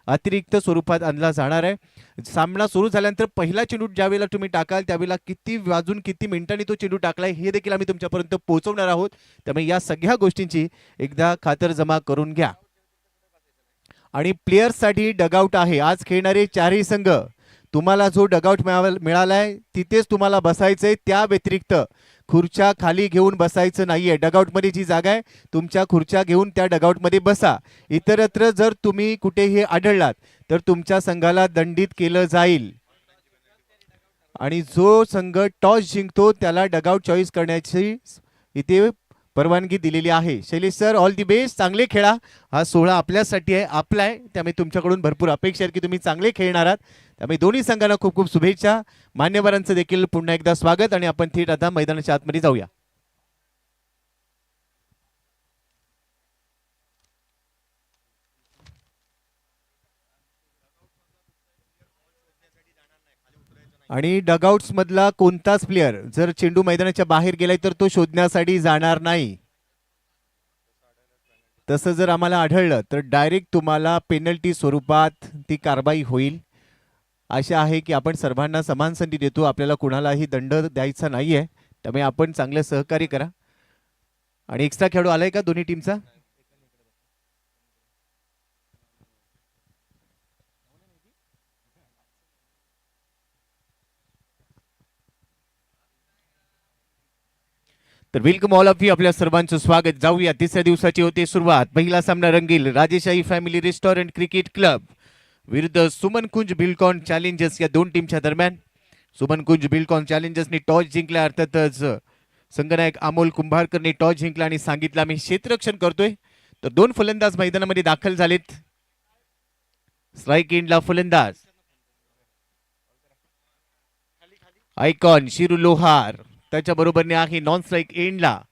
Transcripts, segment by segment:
अतिरिक्त स्वरूपात आणला जाणार आहे। सामना सुरू झाल्यानंतर पहिला चेंडू ज्यावेळेला तुम्ही टाकाल त्यावेळेला किती वाजून किती मिनिटांनी तो चेंडू टाकलाय हे देखील आम्ही तुमच्यापर्यंत पोहोचवणार आहोत। त्यामुळे या सगळ्या गोष्टींची एकदा खातरजमा करून घ्या। आणि प्लेयर्ससाठी डगआउट आहे। आज खेळणारे चारही संघ तुम्हाला जो डगआउट मिळालाय तिथेच तुम्हाला बसायचंय, त्या व्यतिरिक्त खुर्च्या खाली घेऊन बसायचं नाहीये। डगआउट मध्ये जी जागा आहे तुमच्या खुर्च्या घेऊन त्या डगआउट मध्ये बसा। इतरत्र जर तुम्ही कुठेही आढळलात तर तुमच्या संघाला दंडित केलं जाईल आणि जो संघ टॉस जिंकतो त्याला डगआउट चॉईस करण्याची इथे परवानगी दिलेली आहे। Shailesh sir, all the best, चांगले खेळा। हा सोहळा आपल्यासाठी आहे, आपला आहे, त्यामुळे तुमच्याकडून भरपूर अपेक्षा आहे की तुम्ही चांगले खेळणार आहात। त्यामुळे दोन्ही संघांना खूप खूप शुभेच्छा। मान्यवरांचं देखील पुन्हा एकदा स्वागत आणि आपण थेट आता मैदानाच्या आतमध्ये जाऊया। आणि डगआउट्स मधला कोणताच प्लेयर जर चेंडू मैदानाच्या बाहेर गेलाय तर तो शोधण्यासाठी जाणार नाही। तसं जर आम्हाला आढळलं तर डायरेक्ट तुम्हाला पेनल्टी स्वरूपात ती कारवाई होईल। आशा आहे की आपण सर्वांना समान संधी देतो, आपल्याला कुणालाही दंड द्यायचा नाहीये, त्यामुळे आपण चांगलं सहकार्य करा। आणि एक्स्ट्रा खेळाडू आलाय का दोन्ही टीमचा? तर वेलकम ऑल ऑफ यू, आपल्या सर्वांचं स्वागत। जाऊया तिसऱ्या दिवसाची होते सुरुवात। पहिला सामना रंगील राजेशाही फॅमिली रेस्टॉरंट क्रिकेट क्लब विरुद्ध सुमन कुंज बिल्डकॉन चॅलेंजर्स या दोन टीमच्या दरम्यान। सुमन कुंज बिल्डकॉन चॅलेंजर्सनी टॉस जिंकला, अर्थातच संघनायक अमोल कुंभारकरने टॉस जिंकला आणि सांगितलं आम्ही क्षेत्ररक्षण करतोय। तर दोन फलंदाज मैदानामध्ये दाखल झालेत। स्ट्राइक एंडला फलंदाज आयकॉन शिरू लोहार, त्याच्या बरोबरने आहे नॉन स्ट्राइक एंडला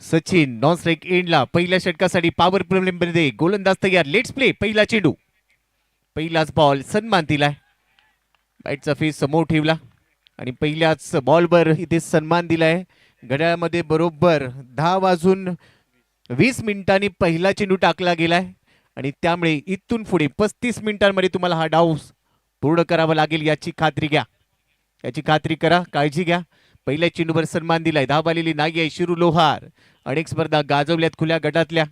सचिन। नॉन स्ट्राइक एंडला पहिल्या षटकासाठी पॉवर प्ले मध्ये गोलंदाज तयार। Let's play. पहिला चेंडू, पहिलाच बॉल, सन्मान दिलाय, बॅटचा फेस समोर ठेवला आणि पहिल्याच बॉलवर इथे सन्मान दिलाय। घड्याळामध्ये बरोबर 10:20 पहिला चेंडू टाकला गेलाय आणि त्यामुळे इथून पुढे 35 मिनिटांमध्ये तुम्हाला हा डाव पूर्ण करावा लागेल, याची खात्री घ्या, याची खात्री करा, काळजी घ्या। पहिल्या चेंडूवर सन्मान दिलाय, धाव आलेली नाहीये। शिरू लोहार अनेक स्पर्धा गाजवल्यात खुल्या गटातल्या,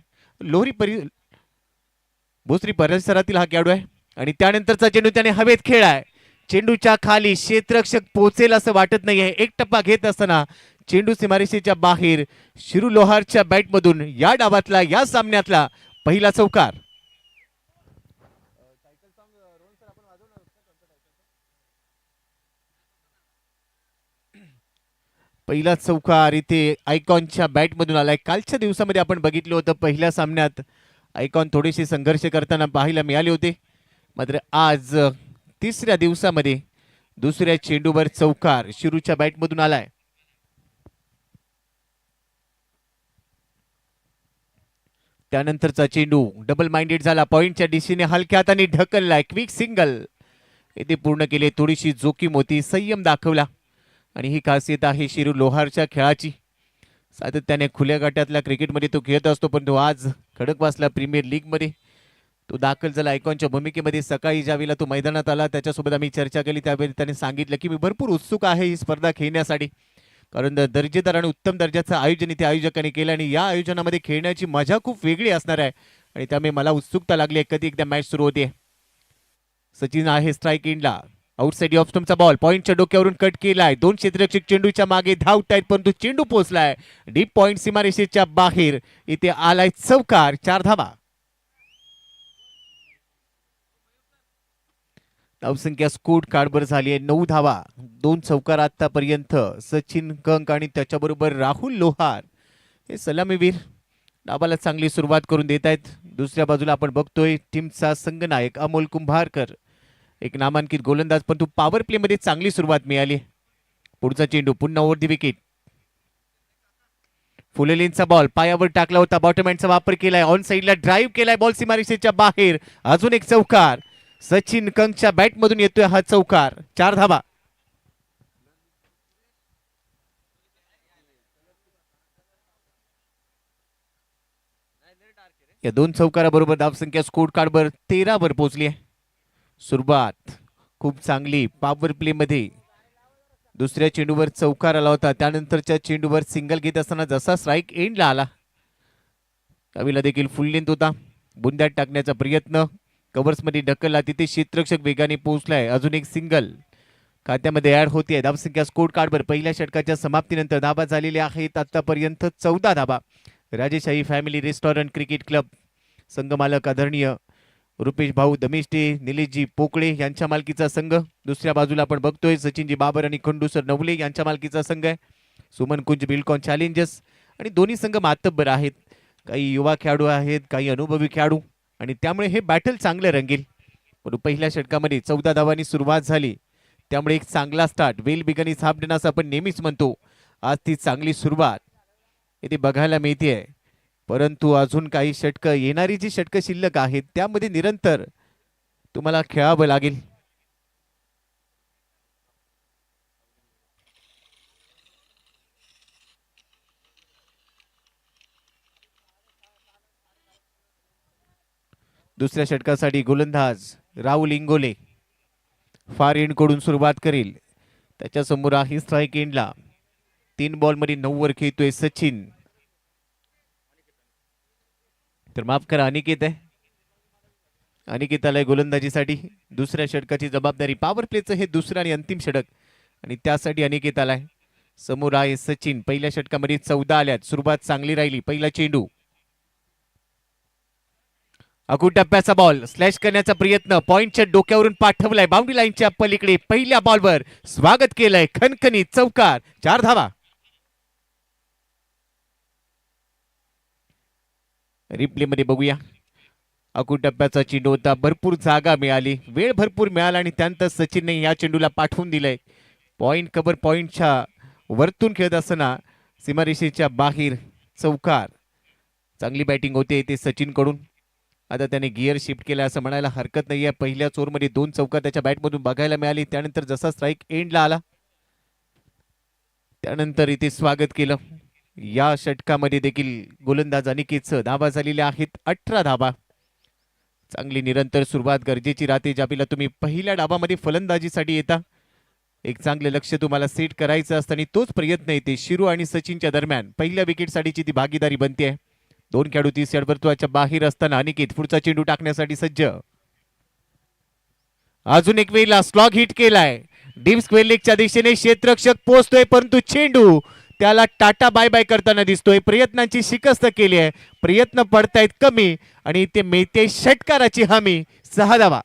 भोसरी परिसरातील हा खेळाडू आहे आणि त्यानंतरचा चेंडू त्याने हवेत खेळाय। चेंडूच्या खाली क्षेत्ररक्षक पोहोचेल असं वाटत नाहीये। एक टप्पा घेत असताना चेंडू सीमारेषेच्या बाहेर शिरू लोहारच्या बॅटमधून या डावातला, या सामन्यातला पहिला चौकार। पहिला चौकार इथे आयकॉनच्या बॅटमधून आलाय। कालच्या दिवसामध्ये आपण बघितलं होतं पहिल्या सामन्यात आयकॉन थोडेसे संघर्ष करताना पाहायला मिळाले होते, मात्र आज तिसऱ्या दिवसामध्ये दुसऱ्या चेंडूवर चौकार शिरूच्या बॅटमधून आलाय। त्यानंतरचा चेंडू डबल माइंडेड झाला, पॉइंटच्या दिशेने हलक्या हाताने ढकललाय, क्विक सिंगल इथे पूर्ण केले। थोडीशी जोखीम होती, संयम दाखवला आणि ही खासियत आहे शिरू लोहारच्या खेळाची। सातत्याने खुल्या गटातल्या क्रिकेटमध्ये तो खेळत असतो, पण तो आज खडकवासला प्रीमियर लीग मध्ये तो दाखल झाला आयकॉनच्या भूमिकेमध्ये। सकाळी ज्यावेळेला तो मैदानात आला त्याच्यासोबत आम्ही चर्चा केली, त्यावेळी त्याने सांगितलं की मी भरपूर उत्सुक आहे ही स्पर्धा खेळण्यासाठी, कारण दर्जेदार आणि उत्तम दर्जाचं आयोजन इथे आयोजकांनी केलं आणि या आयोजनामध्ये खेळण्याची मजा खूप वेगळी असणार आहे आणि त्यामुळे मला उत्सुकता लागली कधी एकदा मॅच सुरू होते। सचिन आहे स्ट्राइक एंडला, आउटसाइड ऑफ स्टंपचा बॉल पॉइंटच्या डोक्यावरून कट केलाय। दोन क्षेत्ररक्षक चेंडूच्या मागे धावतायत, परंतु चेंडू पोहोचलाय डीप पॉइंट सीमारेषेच्या बाहेर, इथे आलाय चौकार, 4 धावा। धावसंख्या स्कोर कार्डवर झाली आहे 9 धावा, 2 चौकार आतापर्यंत। सचिन कंक आणि त्याच्याबरोबर राहुल लोहार हे सलामीवीर डावाला चांगली सुरुवात करून देत आहेत। दुसऱ्या बाजूला आपण बघतोय टीमचा संघनायक अमोल कुंभारकर, एक नामांकित गोलंदाज, पण तो पॉवर प्ले मध्ये चांगली सुरुवात मिळाली। पुढचा चेंडू पुन्हा ओव्हर दी विकेट, फुलेलींचा बॉल पायावर टाकला होता, बॉटम हँडचा वापर केलाय, ऑन साइडला ड्राईव्ह केलाय, बॉल सीमारेषेच्या बाहेर, अजून एक चौकार। सचिन कंकच्या बॅटमधून येतोय हा चौकार, 4 धावा। या 2 चौकाराबरोबर धावसंख्या स्कोर कार्डवर 13 वर पोहोचली आहे. सुरुवात खूप चांगली पॉवर प्ले मध्ये दुसऱ्या चेंडूवर चौकार आला होता. त्यानंतरच्या चेंडूवर सिंगल घेत असताना जसा स्ट्राईक एंडला आला त्यावेळेला देखील फुल लेंथ होता. बुंद्यात टाकण्याचा प्रयत्न कव्हर्समध्ये ढकलला, तिथे क्षेत्ररक्षक वेगाने पोहोचलाय. अजून एक सिंगल खात्यामध्ये ऍड होतीये. धावसंख्या स्कोर कार्डवर पहिल्या षटकाच्या समाप्तीनंतर धाबा झालेल्या आहेत आतापर्यंत 14 धाबा. राजेशाही फॅमिली रेस्टॉरंट क्रिकेट क्लब संघमालक आदरणीय रुपेश भाऊ दमेष्टे, निलेशजी पोकळे यांच्या मालकीचा संघ. दुसऱ्या बाजूला आपण बघतोय सचिनजी बाबर आणि खंडूसर नवले यांच्या मालकीचा संघ आहे. सुमन कुंज बिल्डकॉन चॅलेंजर्स आणि दोन्ही संघ मातब्बर आहेत. काही युवा खेळाडू आहेत, काही अनुभवी खेळाडू आणि त्यामुळे हे बॅटल चांगलं रंगेल. पण पहिल्या षटकामध्ये 14 धावांनी सुरुवात झाली त्यामुळे एक चांगला start. Well begun is half done असं आपण नेहमीच म्हणतो. आज ती चांगली सुरुवात इथे बघायला मिळते. परंतु अजून काही षटकं, येणारी जी षटकं शिल्लक आहेत त्यामध्ये निरंतर तुम्हाला खेळावं लागेल. दुसऱ्या षटकासाठी गोलंदाज राहुल इंगोले फार एंड कडून सुरुवात करेल. त्याच्या समोर आहे स्ट्राईक एंडला 3 बॉल मध्ये 9 वर खेळतोय सचिन. तर माफ करा अनिकेत आहे. अनिकेताला गोलंदाजीसाठी दुसऱ्या षटकाची जबाबदारी. पॉवर प्लेचं हे दुसरं आणि अंतिम षटक आणि त्यासाठी अनिकेताला आहे. समोर आहे सचिन. पहिल्या षटकामध्ये 14 आल्यात. सुरुवात चांगली राहिली. पहिला चेंडू अगू टप्प्याचा बॉल स्लॅश करण्याचा प्रयत्न पॉइंटच्या डोक्यावरून पाठवलाय बाउंड्री लाईनच्या पलीकडे. पहिल्या बॉलवर स्वागत केलंय खणखणीत चौकार. 4 धावा. रिप्ले मध्ये बघूया. अगू टप्प्याचा चेंडू होता. भरपूर जागा मिळाली, वेळ भरपूर मिळाला आणि त्यानंतर सचिनने या चेंडूला पाठवून दिलंय. पॉइंट कव्हर पॉइंटच्या वरतून खेळत असताना सीमारेषेच्या बाहेर चौकार. चांगली बॅटिंग होते ते सचिन कडून. आता त्याने गिअर शिफ्ट केला असं म्हणायला हरकत नाहीये. पहिल्या ओव्हरमध्ये 2 चौकार त्याच्या बॅटमधून बघायला मिळाली. त्यानंतर जसा स्ट्राईक एंडला आला त्यानंतर इथे स्वागत केलं. या षटकामध्ये देखील गोलंदाज अनिकेतचं धावा झालेल्या आहेत 18 धावा. चांगली निरंतर सुरुवात गरजेची राहते. ज्यावेळेला तुम्ही पहिल्या डावामध्ये फलंदाजीसाठी येता एक चांगले लक्ष तुम्हाला सेट करायचं असतं आणि तोच प्रयत्न येते. शिरू आणि सचिनच्या दरम्यान पहिल्या विकेटसाठीची ती भागीदारी बनते. 2 खेळाडू 30 यार्ड वर्तुळाच्या बाहेर असताना अनिकेत पुढचा चेंडू टाकण्यासाठी सज्ज. अजून एक वेळेला स्लॉग हिट केलाय. डीप स्क्वेअर लेगच्या दिशेने क्षेत्ररक्षक पोहोचतोय परंतु चेंडू त्याला टाटा बाय बाय करताना दिसतोय. प्रयत्नांची शिकस्त केली आहे. प्रयत्न पडतायत कमी आणि इथे मिळते षटकाराची हमी. 6 धावा.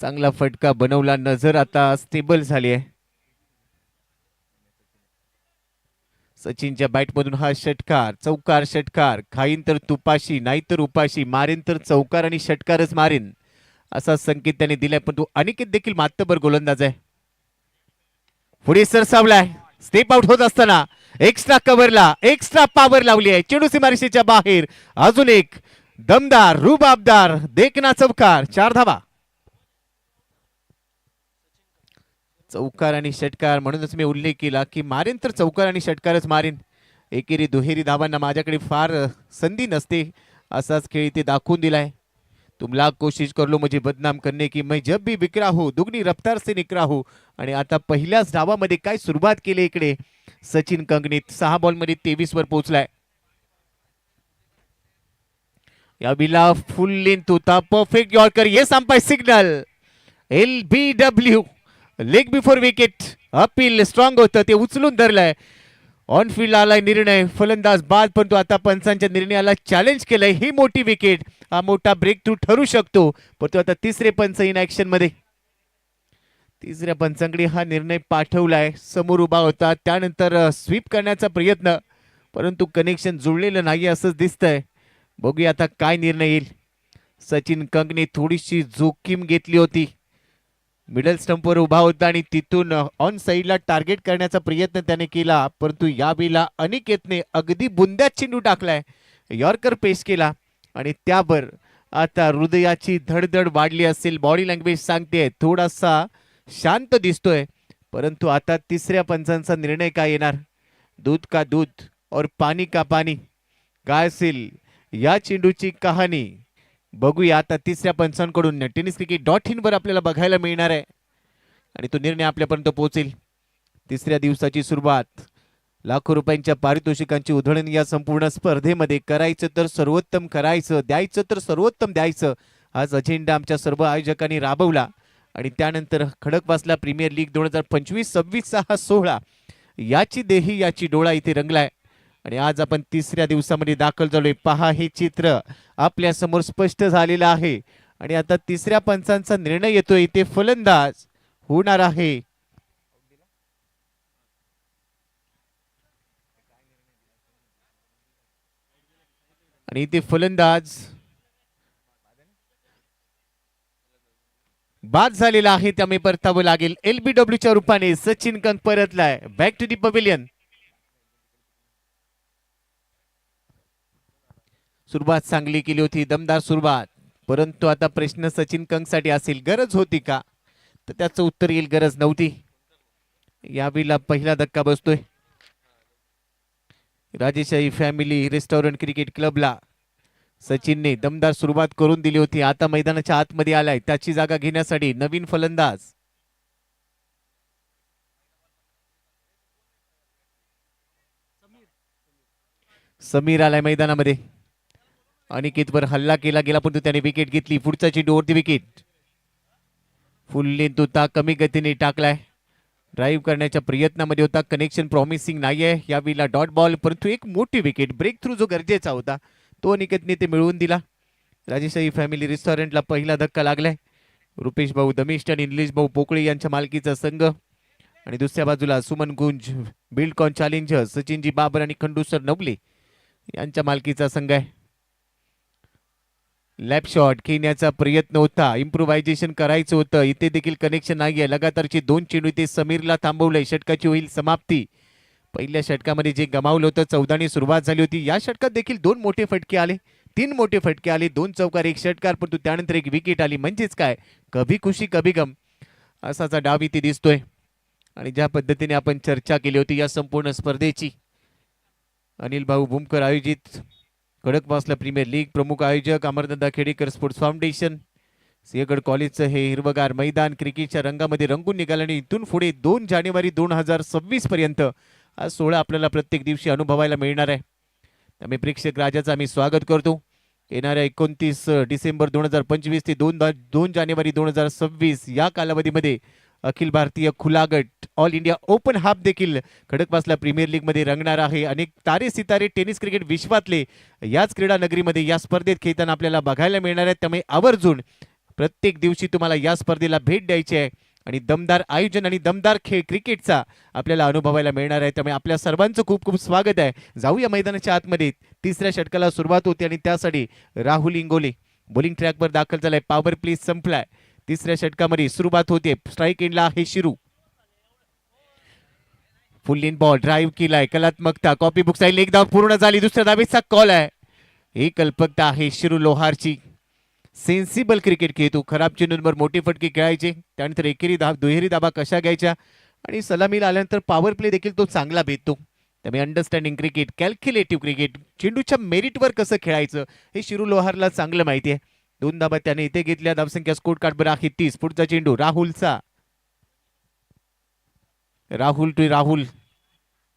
चांगला फटका बनवला. नजर आता स्टेबल झाली आहे. सचिनच्या बॅटमधून हा षटकार. चौकार षटकार. खाईन तर तुपाशी नाहीतर उपाशी. मारेन तर चौकार आणि षटकारच मारेन असा संकेत त्याने दिलाय. पण तो अनिकेत देखील मातबर गोलंदाज आहे. पुढे सरसावलाय. स्टेप आउट होत असताना एक्स्ट्रा कव्हरला एक्स्ट्रा पॉवर लावली आहे. चेंडू सीमारेषेच्या बाहेर. अजून एक दमदार रुबाबदार देखना चौकार. 4 धावा. चौकार आणि षटकार म्हणूनच मी उल्लेख केला की मारेन तर चौकार आणि षटकारच मारेन. एकेरी दुहेरी धावांना माझ्याकडे फार संधी नसते असाच खेळ इथे दाखवून दिलाय. तुम लाख कोशिश कर लो मुझे बदनाम करने की, मैं जब भी बिखरा हूं दुगनी रफ्तार से निकरा हूं. आणि आता पहिल्याच धावामध्ये काय सुरुवात केली इकडे सचिन कंगनीत. 6 बॉलमध्ये 23 वर पोहोचलाय. या बिला फुल लेंथ होता. Perfect yorker. Yes umpire signal. LBW leg before wicket. Appeal strong होतं ते उचलून धरलंय. ऑन फील्ड आलाय निर्णय. फलंदाज बाद परंतु आता पंचांच्या निर्णयाला चॅलेंज केलंय. ही मोठी विकेट. हा मोठा ब्रेक थ्रू ठरू शकतो. परंतु आता तिसरे पंच इन ऍक्शन मध्ये. तिसऱ्या पंचांकडे हा निर्णय पाठवलाय. समोर उभा होता त्यानंतर स्वीप करण्याचा प्रयत्न परंतु कनेक्शन जुळलेलं नाही असंच दिसतंय. बघूया आता काय निर्णय येईल. सचिन कंगने थोडीशी जोखीम घेतली होती. मिडल स्टंपवर उभा होता आणि तिथून ऑन साइडला टार्गेट करण्याचा प्रयत्न त्याने केला. परंतु यावेळेला अनिकेतने अगदी बुंद्यात चेंडू टाकलाय. यॉर्कर पेश केला आणि त्यावर आता हृदयाची धडधड वाढली असेल. बॉडी लँग्वेज सांगते थोडासा शांत दिसतोय परंतु आता तिसऱ्या पंचांचा निर्णय काय येणार? दूध का दूध और पाणी का पाणी, काय असेल या चेंडूची कहाणी? बघूया आता तिसऱ्या पंचांकडून. टेनिस क्रिकेट .in वर आपल्याला बघायला मिळणार आहे आणि तो निर्णय आपल्यापर्यंत पोहोचेल. तिसऱ्या दिवसाची सुरुवात, लाखो रुपयांच्या पारितोषिकांची उधळण या संपूर्ण स्पर्धेमध्ये. करायचं तर सर्वोत्तम करायचं, द्यायचं तर सर्वोत्तम द्यायचं, हाच अजेंडा आमच्या सर्व आयोजकांनी राबवला. आणि त्यानंतर खडकवासला प्रीमियर लीग 2025-26चा हा सोहळा, याची देही याची डोळा इथे रंगलाय. आणि आज आपण तिसऱ्या दिवसामध्ये दाखल झालोय. पहा, हे चित्र आपल्या समोर स्पष्ट झालेलं आहे. आणि आता तिसऱ्या पंचांचा निर्णय येतोय. इथे फलंदाज होणार आहे आणि इथे फलंदाज बाद झालेला आहे, त्यामुळे परतावं लागेल. LBW च्या रूपाने सचिन कंक परतलाय. Back to the pavilion. सुरुवात चांगली केली होती, दमदार सुरुवात. परंतु आता प्रश्न सचिन कंक साठी असेल, गरज होती का? तर त्याचं उत्तर येईल, गरज नव्हती. यावेळेला पहिला धक्का बसतोय राजेशाही फॅमिली रेस्टॉरंट क्रिकेट क्लबला. सचिनने दमदार सुरुवात करून दिली होती. आता मैदानाच्या आतमध्ये आलाय, त्याची जागा घेण्यासाठी नवीन फलंदाज समीर आलाय मैदानामध्ये. अनिकेतवर हल्ला केला गेला, पण त्याने विकेट घेतली. पुढचा चेंडू वरती विकेट. फुल लेंथ होता, कमी गतीने टाकलाय. ड्राईव्ह करण्याच्या प्रयत्नामध्ये होता, कनेक्शन प्रॉमिसिंग नाहीये. यावेळेला डॉट बॉल, परंतु एक मोठी विकेट. ब्रेक थ्रू जो गरजेचा होता तो अनिकेतने ते मिळवून दिला. राजेशाही फॅमिली रेस्टॉरंटला पहिला धक्का लागलाय. रुपेश भाऊ दमिष्ट आणि निलेश भाऊ पोकळे यांच्या मालकीचा संघ. आणि दुसऱ्या बाजूला सुमन गुंज बिल्डकॉन चॅलेंजर सचिनजी बाबर आणि खंडूसर नवले यांच्या मालकीचा संघ आहे. लॅप शॉट खेळण्याचा प्रयत्न होता, इम्प्रोव्हायझेशन करायचं होतं. इथे देखील कनेक्शन नाहीये. लगातारची 2 चेंडू इथे समीरला थांबवलंय. षटकाची होईल समाप्ती. पहिल्या षटकामध्ये जे गमावलं होतं, 14ने सुरुवात झाली होती. या षटकात देखील 2 मोठे फटके आले, 3 मोठे फटके आले, 2 चौकार 1 षटकार, परंतु त्यानंतर एक विकेट आली. म्हणजेच काय, कभी खुशी कभी गम असाचा डाव इथे दिसतोय. आणि ज्या पद्धतीने आपण चर्चा केली होती या संपूर्ण स्पर्धेची, अनिल भाऊ भूमकर आयोजित खडकवासला प्रीमियर लीग, प्रमुख आयोजक अमरदादा खेडेकर स्पोर्ट्स फाउंडेशन, सिंहगड कॉलेजचं हे हिरवगार मैदान क्रिकेटच्या रंगामध्ये रंगून निघालं. आणि इथून पुढे 2 जानेवारी 2026 पर्यंत हा सोहळा आपल्याला प्रत्येक दिवशी अनुभवायला मिळणार आहे. त्यामुळे प्रेक्षक राजाचं आम्ही स्वागत करतो. येणाऱ्या 29 डिसेंबर 2025 ते 2 जानेवारी 2026 या कालावधीमध्ये अखिल भारतीय खुला गट ऑल इंडिया ओपन हाफ देखील खडकवासला प्रीमियर लीग मध्ये रंगणार आहे. अनेक तारे सितारे टेनिस क्रिकेट विश्वातले याच क्रीडा नगरीमध्ये या स्पर्धेत खेळताना आपल्याला बघायला मिळणार आहेत. त्यामुळे आवर्जून प्रत्येक दिवशी तुम्हाला या स्पर्धेला भेट द्यायची आहे आणि दमदार आयोजन आणि दमदार खेळ क्रिकेटचा आपल्याला अनुभवायला मिळणार आहे. त्यामुळे आपल्या सर्वांचं खूप खूप स्वागत आहे. जाऊया मैदानाच्या आतमध्ये. तिसऱ्या षटकाला सुरुवात होते आणि त्यासाठी राहुल इंगोले बॉलिंग ट्रॅकवर दाखल झालाय. पॉवर प्ले संपलाय. तिसऱ्या षटकामध्ये सुरुवात होते. स्ट्राइक एंडला आहे शिरू. फुल इन बॉल ड्राईव्ह केलाय. कलात्मकता कॉपी बुक साईल. एक धाव पूर्ण झाली. दुसऱ्या धावेचा कॉल आहे. ही कल्पकता आहे शिरू लोहारची. सेन्सिबल क्रिकेट खेळतो. खराब चेंडूंवर मोठे फटके खेळायचे, त्यानंतर एकेरी दुहेरी धाबा कशा घ्यायच्या आणि सलामीला आल्यानंतर पॉवर प्ले देखील तो चांगला भेटतो. त्यामुळे अंडरस्टँडिंग क्रिकेट, कॅल्क्युलेटिव्ह क्रिकेट, चेंडूच्या मेरिटवर कसं खेळायचं हे शिरू लोहारला चांगलं माहिती आहे. 2 धाबा त्याने इथे घेतल्या. धावसंख्या स्कोर कार्डवर आहे 30. पुढचा चेंडू राहुलचा. राहुल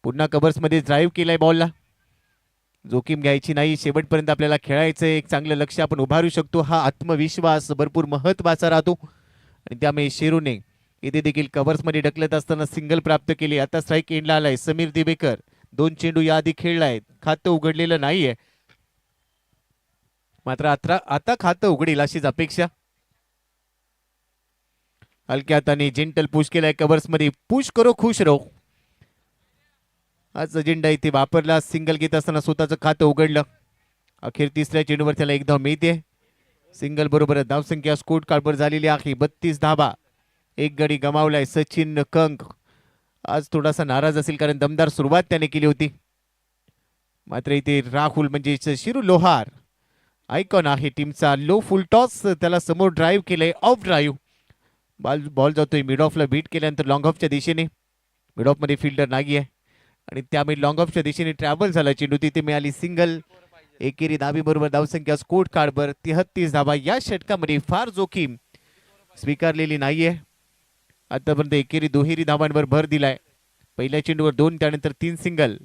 पुन्हा कव्हर्स मध्ये ड्राईव्ह केलाय बॉलला. जोखीम घ्यायची नाही, शेवटपर्यंत आपल्याला खेळायचं. एक चांगलं लक्ष आपण उभारू शकतो. हा आत्मविश्वास भरपूर महत्वाचा राहतो. आणि त्यामुळे शेरूने इथे देखील कव्हर्स मध्ये ढकलत असताना सिंगल प्राप्त केली. आता स्ट्राईक एंडला आलाय समीर दिवेकर. 2 चेंडू याआधी खेळलाय. खातं उघडलेलं नाहीये, मात्र आता खातं उघडेल अशीच अपेक्षा. हलक्या हाताने जेंटल पुश केलाय कव्हर्स मध्ये. पुश करो खुश रहो आज अजेंडा इथे वापरला. सिंगल घेत असताना स्वतःचं खातं उघडलं. अखेर तिसऱ्या चेंडूवर त्याला 1 धाव मिळते. सिंगल बरोबर धावसंख्या स्कोर कार्डवर झालेली आहे 32 धाबा. 1 गडी गमावलाय. सचिन कंक आज थोडासा नाराज असेल, कारण दमदार सुरुवात त्याने केली होती. मात्र इथे राहुल म्हणजे शिरू लोहार आयकॉन आहे टीमचा. लो फुल टॉस त्याला समोर ड्राईव्ह केलंय. ऑफ ड्राईव्ह बॉल जातोय मिड ऑफला बीट केल्यानंतर लॉंग ऑफच्या दिशेने. मिड ऑफ मध्ये फिल्डर नाही आहे आणि त्यामुळे लॉंग ऑफच्या दिशेने ट्रॅव्हल झाला चेंडू. तिथे मिळाली सिंगल. एकेरी धाबी बरोबर धावसंख्या स्कोर कार्डवर 33 धाबा. या षटकामध्ये फार जोखीम स्वीकारलेली नाहीये. आतापर्यंत एकेरी दुहेरी धावांवर भर दिलाय. पहिल्या चेंडूवर 2 त्यानंतर 3 सिंगल.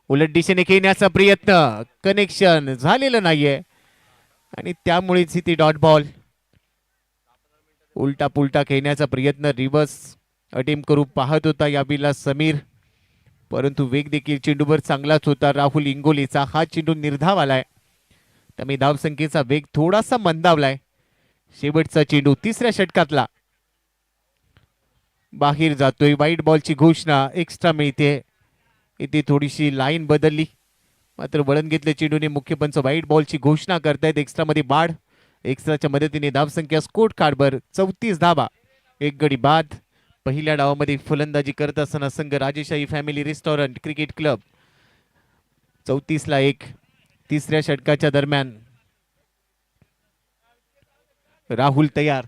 उलट दिशेने खेळण्याचा प्रयत्न कनेक्शन झालेलं नाहीये आणि त्यामुळेच ती डॉट बॉल. उलटा पुलटा खेळण्याचा प्रयत्न रिव्हर्स अटेम्प्ट करू पाहत होता याबिला समीर, परंतु वेग देखील चेंडूवर चांगलाच होता राहुल इंगोलेचा. हा चेंडू निर्धाव आलाय त्यामुळे धावसंख्येचा वेग थोडासा मंदावलाय. शेवटचा चेंडू तिसऱ्या षटकातला बाहेर जातोय. वाईट बॉलची घोषणा. एक्स्ट्रा मिळते. इथे थोडीशी लाईन बदलली मात्र वळण घेतल्या चेंडूने मुख्य पंच वाईट बॉलची घोषणा करतायत. एक्स्ट्रा मध्ये बाद. एक्स्ट्राच्या मदतीने धावसंख्या स्कोर कार्डवर 34 धाबा. एक गडी बाद. पहिल्या डावामध्ये फलंदाजी करत असताना संघ राजेशाही फॅमिली रेस्टॉरंट क्रिकेट क्लब 34ला 1. तिसऱ्या षटकाच्या दरम्यान राहुल तयार.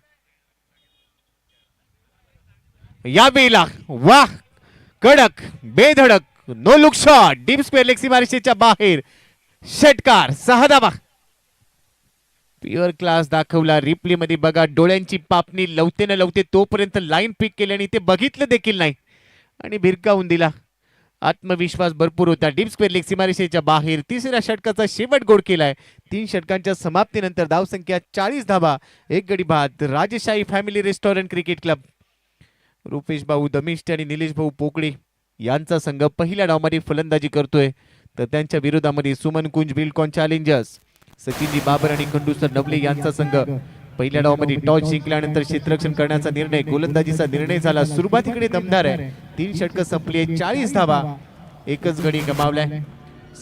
या वेळेला वाह कडक बेधडक no look shot. Deep square leg सीमारेषेच्या बाहेर. षटकार 6 धाबा. प्युअर क्लास दाखवला. रिप्ले मध्ये बघा डोळ्यांची पापणी लवते न लवते तोपर्यंत लाईन पिक केली आणि ते बघितलं देखील नाही आणि भिरकावून दिला. आत्मविश्वास भरपूर होता. डीप स्क्वेअर लेग सीमारेषेच्या बाहेर. तिसऱ्या षटकाचा शेवट गोड केलाय. 3 षटकांच्या समाप्तीनंतर धावसंख्या 40 धाबा. एक गडी बाद. राजेशाही family restaurant cricket club. Rupesh भाऊ दमिष्ट आणि निलेश भाऊ पोकळे यांचा संघ पहिल्या डावामध्ये फलंदाजी करतोय तर त्यांच्या विरोधामध्ये सुमन कुंज बिल्डकॉन चॅलेंजर्स सचिनजी बाबर आणि खंडूसर नवले यांचा संघ. पहिल्या डावामध्ये टॉस जिंकल्यानंतर क्षेत्ररक्षण करण्याचा निर्णय गोलंदाजीचा निर्णय झाला. सुरुवातीकडे दमदार आहे. 3 षटकं संपली. 40 धाबा. एकच गडी गमावलाय.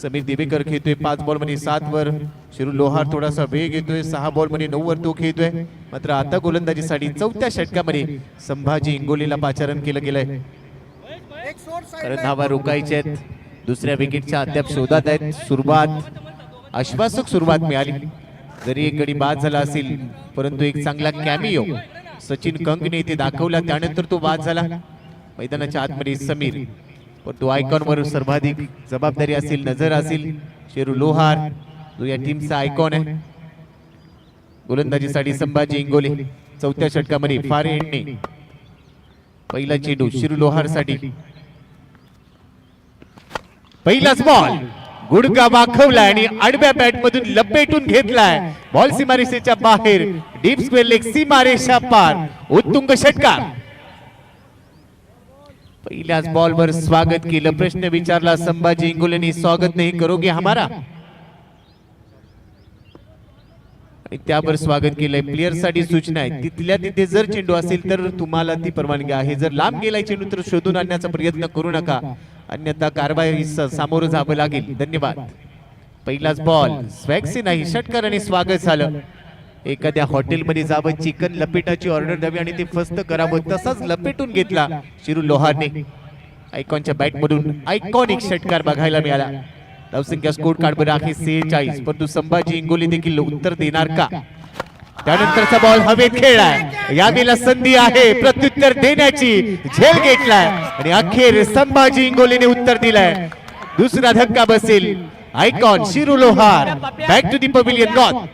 समीर देवेकर खेळतोय 5 बॉल मध्ये 7 वर. शिरू लोहार थोडासा वेग येतोय. 6 बॉल मध्ये 9 वर तो खेळतोय. मात्र आता गोलंदाजीसाठी चौथ्या षटकामध्ये संभाजी इंगोलेला पाचारण केलं गेलंय. कारण धावा रोखायच्या आहेत. दुसऱ्या विकेटच्या अद्याप शोधात आहेत. सुरुवात आश्वासक सुरुवात मिळाली. जरी एक गडी बाद झाला असेल परंतु एक चांगला कॅमिओ सचिन कंगने इथे दाखवला त्यानंतर तो बाद झाला. मैदानाच्या आतमध्ये समीर परंतु आयकॉन वर सर्वाधिक जबाबदारी असेल नजर असेल शेरू लोहार जो या टीमचा आयकॉन आहे. गोलंदाजीसाठी संभाजी इंगोले. चौथ्या षटकामध्ये फार एंडने पहिला चेंडू शिरू लोहार साठी. पहिलाच बॉल गुडगा वाखवलाय आणि आडव्या बॅट मधून लपेटून घेतलाय. बॉल सीमारेषेच्या बाहेर. डीप स्क्वेअर लेग सीमारेषा पार. उत्तुंग षटकार. पहिल्याच बॉलवर स्वागत केलं. प्रश्न विचारला संभाजी इंगोलेने स्वागत नाही करोगे हमारा आणि त्यावर स्वागत केलंय. प्लेयर साठी सूचना आहे तिथल्या तिथे जर चेंडू असेल तर तुम्हाला ती परवानगी आहे. जर लांब गेलाय चेंडू तर शोधून आणण्याचा प्रयत्न करू नका अन्यथा कारवाईस सामोरं जावं लागेल. धन्यवाद. पहिलाच बॉल स्वॅक्सी नाही. षटकार आणि स्वागत झालं. एखाद्या हॉटेलमध्ये जावं चिकन लपेटाची ऑर्डर द्यावी आणि ते फस्त करावं तसाच लपेटून घेतला शिरू लोहारने. आयकॉनच्या बॅट मधून आयकॉनिक षटकार बघायला मिळाला. धावसंख्या स्कोर कार्डवर आहे 46 परंतु संभाजी इंगोले देखील उत्तर देणार का. त्यानंतरचा बॉल हवेत खेळलाय. यावेळेला संधी आहे प्रत्युत्तर देण्याची. झेल घेतलाय आणि अखेर संभाजी इंगोलेने उत्तर दिलंय. दुसरा धक्का बसेल. Icon Shiru Lohar back to the pavilion north.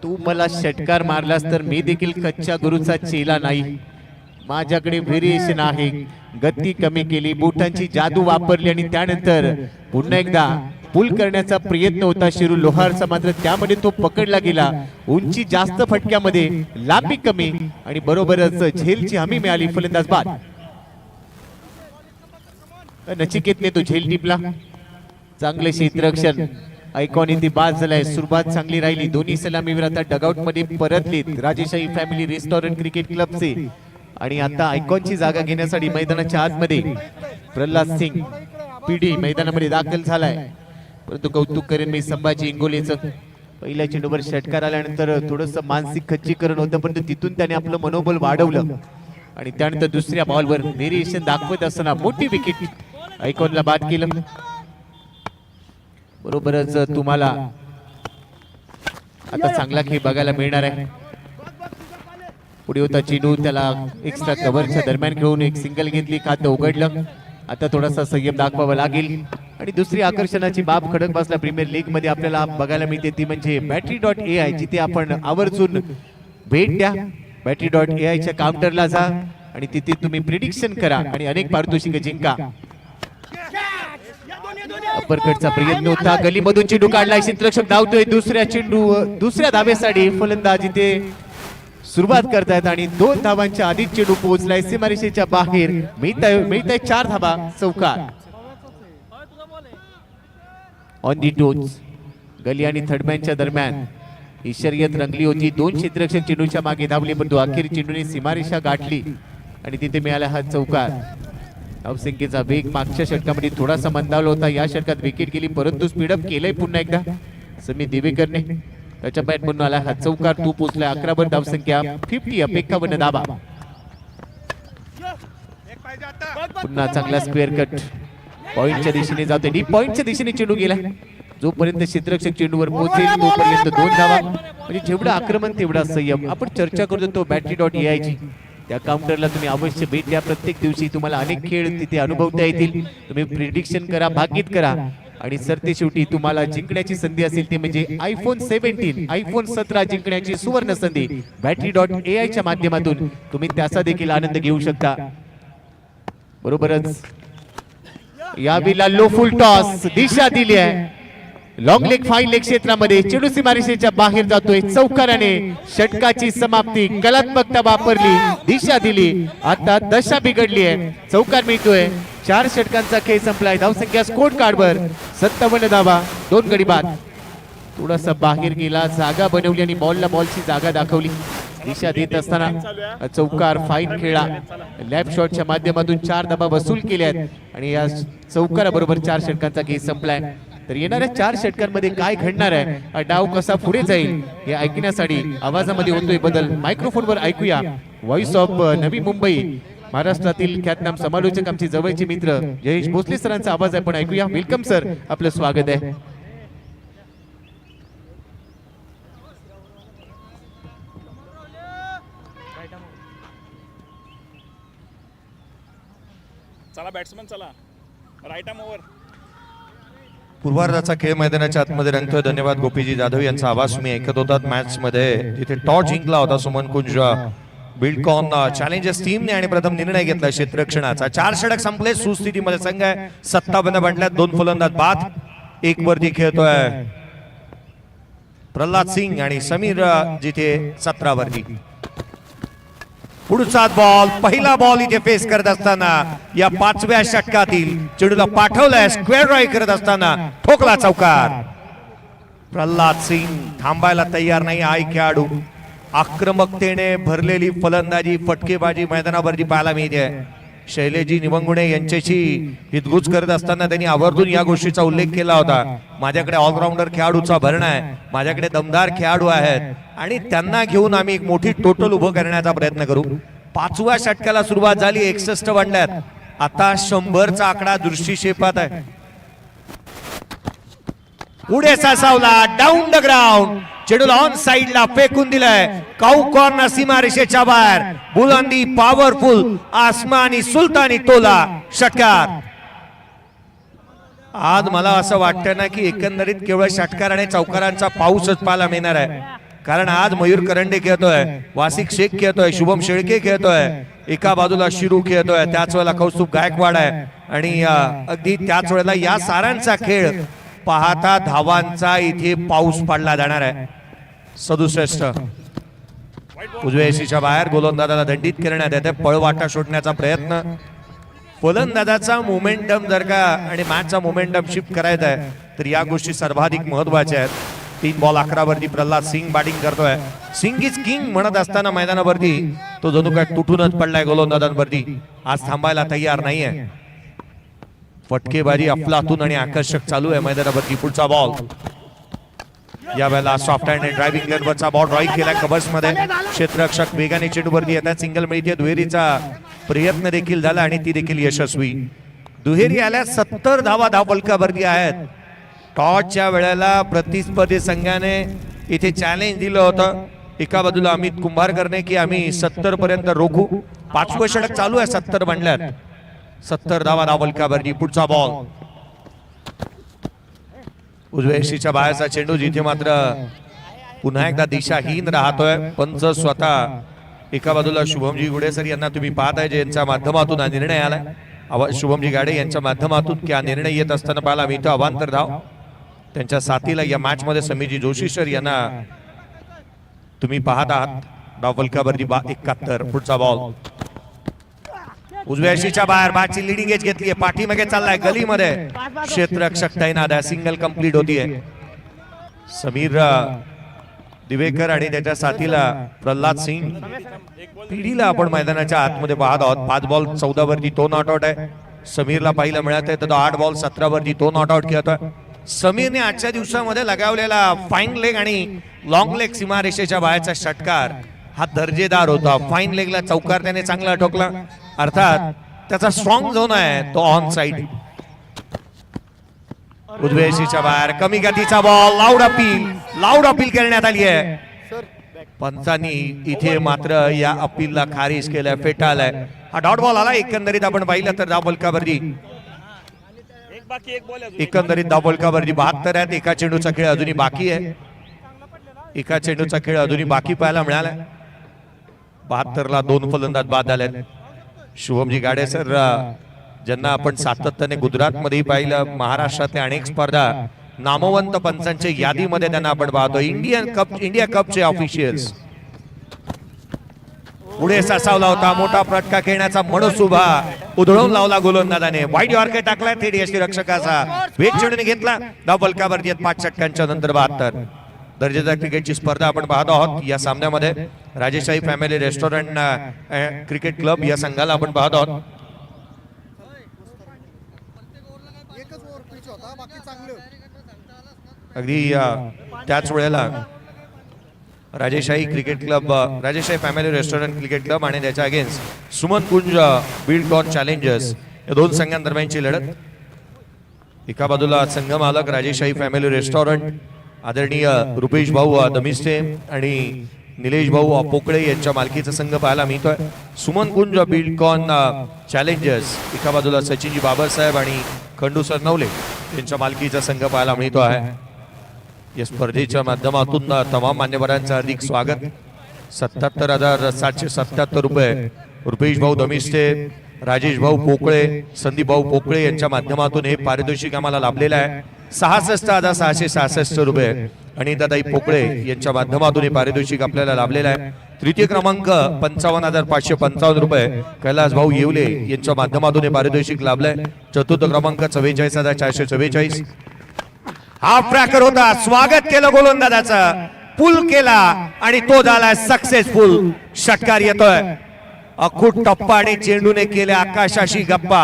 तू मला षटकार मारलास तर मी देखील कच्च्या गुरुचा चेला नाही. माझ्याकडे व्हेरिएशन आहे. गती कमी केली. बुटांची जादू वापरली आणि त्यानंतर पुन्हा एकदा पुल करण्याचा प्रयत्न होता शिरू लोहारचा मात्र त्यामध्ये तो पकडला गेला. उंची जास्त फटक्यामध्ये लांबी कमी आणि बरोबरच झेलची हमी मिळाली. फलंदाज बाद. नचिकेतने तो झेल टिपला. चांगले क्षेत्ररक्षण. आयकॉन इथे बाद झालाय. सुरुवात चांगली राहिली. दोन्ही सलामीवीर आता डगआउट मध्ये परतलेत राजेशाही फॅमिली रेस्टॉरंट क्रिकेट क्लबचे आणि आता आयकॉनची जागा घेण्यासाठी मैदानाच्या आतमध्ये प्रल्हाद सिंग पीडी मैदानामध्ये दाखल झालाय. परंतु कौतुक करेन मी संभाजी इंगोलेचं. पहिल्या चेंडूवर षटकार आल्यानंतर थोडंसं मानसिक खच्चीकरण होतं परंतु तिथून त्याने आपलं मनोबल वाढवलं आणि त्यानंतर दुसऱ्या बॉलवर व्हेरिएशन दाखवत असताना मोठी विकेट आयकॉनला बाद केलं. बरोबरच तुम्हाला आता चांगला खेळ बघायला मिळणार आहे. पुढे होता चेंडू, त्याला एक्स्ट्रा कव्हरच्या दरम्यान घेऊन एक सिंगल घेतली, खातं उघडलं. आता थोडासा संयम दाखवावा लागेल. आणि दुसरी आकर्षणाची बाब खडकवासला प्रीमियर लीग मध्ये आपल्याला बघायला मिळते ती म्हणजे battery.ai, जिथे आपण आवर्जून भेट द्या. battery.ai च्या काउंटरला जा आणि तिथे तुम्ही प्रिडिक्शन करा आणि अनेक पारितोषिके जिंका. अपरकटचा प्रयत्न होता, गलीमधून चेंडू काढलाय, क्षेत्ररक्षक धावतोय. दुसऱ्या धावेसाठी फलंदाज इथे सुरुवात करतायत आणि 2 धावांच्या आधीच चेंडू पोहोचलाय सीमारेषेच्या बाहेर. मिळताय 4 धावा चौकार. ऑन दी टोच गली आणि थर्डमॅनच्या दरम्यान ही शर्यत रंगली होती. 2 क्षेत्ररक्षक चेंडूच्या मागे धावले, परंतु अखेर चेंडूने सीमारेषा गाठली आणि तिथे मिळाला हा चौकार. धावसंख्येचा वेग मागच्या षटकामध्ये थोडासा मंदावला होता, या षटकात विकेट गेली, परंतु स्पीडअप केलंय पुन्हा एकदा समीर देवेकरने. त्याच्या बॅट म्हणून आला हा चौकार. तो पोचलाय 11 वर धावसंख्या 50 51 धावा. पुन्हा चांगला स्क्वेअर कट पॉइंटच्या दिशेने जाते. डीप पॉइंटच्या दिशेने चेंडू गेला. जोपर्यंत क्षेत्ररक्षक चेंडूवर पोहोचेल तोपर्यंत 2 धावा. म्हणजे जेवढं आक्रमण तेवढा संयम. आपण चर्चा करतो तो battery.ai ची, त्या काउंटरला तुम्ही अवश्य भेट द्या. प्रत्येक दिवशी तुम्हाला अनेक खेळ तिथे अनुभवता येतील. तुम्ही प्रिडिक्शन करा, भाकीत करा आणि सरते शेवटी तुम्हाला जिंकण्याची संधी असेल ती म्हणजे iPhone 17 iPhone 17 जिंकण्याची सुवर्ण संधी. battery.ai च्या माध्यमातून तुम्ही त्याचा देखील आनंद घेऊ शकता. बरोबरच यावेळेला लो फुल टॉस दिशा दिली आहे. लॉंग लेग फाईन लेग क्षेत्रामध्ये चेंडू सीमारेषेच्या बाहेर जातोय. चौकाराने षटकाची समाप्ती, कलात्मकता वापरली, दिशा दिली. आता दशा बिघडली आहे. चौकार मिळतोय. 4 षटकांचा खेळ संपलाय. धावसंख्या स्कोर कार्डवर 57 धावा, 2 गडी बाद. थोडासा बाहेर गेला, जागा बनवली आणि बॉलची जागा दाखवली. दिशा देत असताना चौकार फाईन खेळा. लेफ्ट शॉटच्या माध्यमातून 4 धावा वसूल केल्या आहेत आणि या चौकाराबरोबर 4 षटकांचा खेळ संपलाय. तर येणाऱ्या 4 षटकांमध्ये काय घडणार आहे, हा डाव कसा पुढे जाईल हे ऐकण्यासाठी आवाजामध्ये होतोय बदल. मायक्रोफोनवर ऐकूया व्हॉइस ऑफ नवी मुंबई, महाराष्ट्रातील ख्यातनाम समालोचक आमचे जवळचे मित्र जयेश भोसले सरांचा आवाज आपण ऐकूया. वेलकम सर, आपलं स्वागत आहे. चला बॅट्समन चला, राईट आर्म ओव्हर. पूर्वार्धाचा खेळ मैदानाच्या आतमध्ये रंगतोय. धन्यवाद गोपीजी जाधव यांचा आवाज तुम्ही ऐकत होतात. मॅच मध्ये तिथे टॉस जिंकला होता सुमन कुंज बिल्डकॉन चॅलेंजर्स टीमने आणि प्रथम निर्णय घेतला क्षेत्ररक्षणाचा. 4 षटक संपले, सुस्थितीमध्ये संघ आहे. 57 बनल्यात, 2 फलंदाज बाद. 1 वरती खेळतोय प्रल्हाद सिंग आणि समीर जिथे 17 वरती. पुढचा बॉल, पहिला बॉल इथे फेस करत असताना या 5व्या षटकातील चेंडूला पाठवलाय. स्क्वेअर ड्राइव्ह करत असताना ठोकला चौकार. प्रल्हाद सिंग थांबायला तयार नाही. आय खेळाडू आक्रमकतेने भरलेली फलंदाजी, फटकेबाजी मैदानावरती पाहायला मिळते. शैलेजी निवंगुणे यांच्याशी हितगुज करत असताना त्यांनी आवर्जून या गोष्टीचा उल्लेख केला होता. माझ्याकडे ऑलराऊंडर खेळाडूचा भरणा आहे, माझ्याकडे दमदार खेळाडू आहेत आणि त्यांना घेऊन आम्ही एक मोठी टोटल उभं करण्याचा प्रयत्न करू. 5व्या षटकाला सुरुवात झाली, 61 बनल्यात. आता 100चा आकडा दृष्टीक्षेपात आहे. पुढे सासावला, डाऊन द ग्राउंड, चेंडूला ऑन साइडला फेकून दिलाय. काऊ कॉर्नर सीमारेषेच्या बाहेर. बुलंदी, पॉवरफुल, आसमानी, सुलतानी टोला, षटकार. आज मला असं वाटतं ना की एकंदरीत केवळ षटकार आणि चौकारांचा पाऊसच पाहायला मिळणार आहे. कारण आज मयूर करंडे खेळतोय, वासिक शेख खेळतोय, शुभम शेळके खेळतोय, एका बाजूला शिरू खेळतोय, त्याच वेळेला कौस्तुभ गायकवाड आहे आणि अगदी त्याच वेळेला या सारांचा खेळ पाहता धावांचा इथे पाऊस पडला जाणार आहे. 67 उजव्या यशीच्या बाहेर गोलंदाजाला दंडित करण्यात येते. पळवाटा शोधण्याचा प्रयत्न. फलंदाजाचा मोमेंटम जर का आणि मॅचचा मोमेंटम शिफ्ट करायचा आहे तर या गोष्टी सर्वाधिक महत्वाच्या आहेत. 3 बॉल 11 वरती प्रल्हाद सिंग बॅटिंग करतोय. सिंग इज किंग म्हणत असताना मैदानावरती तो जणू काय तुटूनच पडलाय गोलंदाजांवरती. आज थांबायला तयार नाहीये. फटकेबाजी अफलातून आणि आकर्षक चालू आहे मैदानावरती. पुढचा बॉल, या वेळेला सॉफ्ट हँड ड्रायव्हिंग लेनवरचा बॉल ड्राईव्ह केला कव्हर्स मध्ये. क्षेत्ररक्षक वेगाने चेंडूवरती येतात. सिंगल मिळते. दुहेरीचा प्रयत्न देखील झाला आणि ती देखील यशस्वी. दुहेरी आल्या. 70 धावा धावफलकावरती आहेत. टॉसच्या वेळेला प्रतिस्पर्धी संघाने इथे चॅलेंज दिलं होतं एका बाजूला अमित कुंभारकरने की आम्ही 70 पर्यंत रोखू. 5वं षटक चालू आहे 70 बनल्यात. 70 धावा धावलकावरती. पुढचा बॉल उजव्या यष्टीच्या बाहेरचा चेंडू जिथे मात्र पुन्हा एकदा दिशाहीन राहतोय. पंच स्वतः एका बाजूला शुभमजी गुडेसर यांना तुम्ही पाहताय ज्यांच्या माध्यमातून हा निर्णय आलाय. शुभमजी गाडे यांच्या माध्यमातून की हा निर्णय येत असताना पाहिला मी इथं अवांतर धाव. त्यांच्या साथीला या मॅच मध्ये समीरजी जोशी सर यांना तुम्ही पाहत आहात. धावलकावरती 71. पुढचा बॉल उजव्या यष्टीच्या बाहेर. बॅटची लिडिंग एज घेतलीये. पाठीमागे चाललाय गलीमध्ये. क्षेत्ररक्षक तैनात आहे. सिंगल कंप्लीट होतीये. समीर दिवेकर आणि त्याच्या साथीला प्रल्हाद सिंग पिढीला आपण मैदानाच्या आतमध्ये पाहत आहोत. 5 बॉल 14 वरती तो नॉट आउट आहे. समीरला पाहिलं मिळत आहे तर 8 बॉल 17 वरती तो नॉट आउट खेळतोय. समीरने आजच्या दिवसामध्ये लगावलेला फाईन लेग आणि लॉंग लेग सीमारेषेच्या बाहेरचा षटकार हा दर्जेदार होता. फाईन लेगला चौकार त्याने चांगला ठोकला. अर्थात त्याचा स्ट्रॉंग झोन आहे तो ऑन साइड. उजव्या यष्टीच्या बाहेर कमी गतीचा बॉल. लाऊड अपील करण्यात आली आहे. पंचांनी इथे मात्र या अपीलला खारिज केलंय. फेटाळलाय. हा डॉट बॉल आला. एकंदरीत आपण पाहिलं तर धावलकावरती एकंदरीत धावलकावरती 72 आहेत. एका चेंडूचा खेळ अजूनही बाकी आहे. एका चेंडूचा खेळ अजूनही बाकी पाहायला मिळाला. 72 ला 2 फलंदाज बाद झाले. शुभमजी गाडे सर ज्यांना आपण सातत्याने गुजरातमध्येही पाहिलं. महाराष्ट्रातल्या अनेक स्पर्धा नामवंत पंचांच्या यादीमध्ये त्यांना आपण पाहतो. इंडिया कपचे ऑफिशियल्स. पुढे सासावला होता. मोठा फटका खेळण्याचा मनसुभा उधळून लावला गोलंदाजाने. वाईट यॉर्कर टाकलाय थेट यष्टीरक्षकाचा. वेग चेंडूने घेतला. धावलकावरती 5 षटकांच्या नंतर 72. दर्जेदार क्रिकेटची स्पर्धा आपण पाहत आहोत. या सामन्यामध्ये राजेशाही फॅमिली रेस्टॉरंट क्रिकेट क्लब या संघाला आपण पाहत आहोत. अगदी त्याच वेळेला राजेशाही क्रिकेट क्लब राजेशाही फॅमिली रेस्टॉरंट क्रिकेट क्लब आणि त्याच्या अगेन्स्ट सुमन कुंज बिल्डकॉन चॅलेंजर्स या 2 संघांदरम्यानची लढत. एका बाजूला संघ मालक राजेशाही फॅमिली रेस्टॉरंट आदरणीय रुपेश भाऊ दमिस्ते आणि निलेश भाऊ पोकळे यांच्या मालकीचा संघ पाहायला मिळतोय. सुमन कुंज बिल्डकॉन चॅलेंजर्स एका बाजूला सचिनजी बाबासाहेब आणि खंडू सर नवले यांच्या मालकीचा संघ पाहायला मिळतो आहे. या स्पर्धेच्या माध्यमातून तमाम मान्यवरांचं हार्दिक स्वागत. 77,777 रुपये रुपेश भाऊ दमिस्ते, राजेश भाऊ पोकळे, संदीप भाऊ पोकळे यांच्या माध्यमातून हे पारितोषिक आम्हाला लाभलेलं आहे. 66,666 रुपये आणि दादाई पोकळे यांच्या माध्यमातून हे पारितोषिक आपल्याला लाभलेलं आहे. तृतीय क्रमांक 55,555 रुपये कैलास भाऊ येवले यांच्या माध्यमातून हे पारितोषिक लाभलंय. चतुर्थ क्रमांक 44,444. हा ट्रॅकर होता. स्वागत केलं गोलंदाजाचं. पुल केला आणि तो झाला सक्सेसफुल. षटकार येतोय. अखूट टप्पा आणि चेंडूने केले आकाशाशी गप्पा.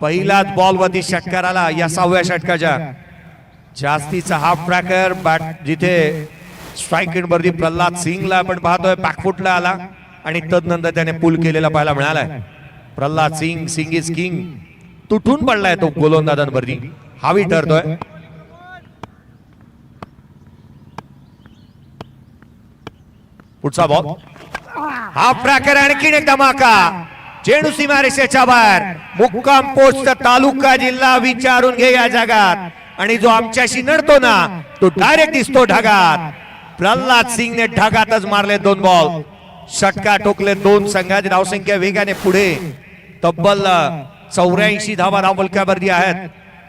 पहिलाच बॉल वरती षटकार आला या 6व्या षटकाच्या. जास्तीचा हाफ ट्रॅकर बॅट जिथे स्ट्राईक एंड वरती प्रल्हाद सिंगला आपण पाहतोय बॅकफुटला आला आणि तदनंतर त्याने पुल केलेला पाहायला मिळालाय. प्रल्हाद सिंग इज किंग तुटून पडलाय तो गोलंदाजांवरती. हावी ठरतोय. पुढचा बॉल. हाफ ट्रॅकर आणखीन एक धमाका. चेंडू सीमारेषेच्या बाहेर. मुक्काम पोस्ट तालुका जिल्हा विचारून घे या जगात. आणि जो आमच्याशी नडतो ना तो डायरेक्ट दिसतो ढगात. प्रल्हाद सिंगने ढगातच मारले 2 बॉल. षटकार ठोकले. 2 संघाची धावसंख्या वेगाने पुढे. तब्बल 84 धावा धावलकावरती आहेत.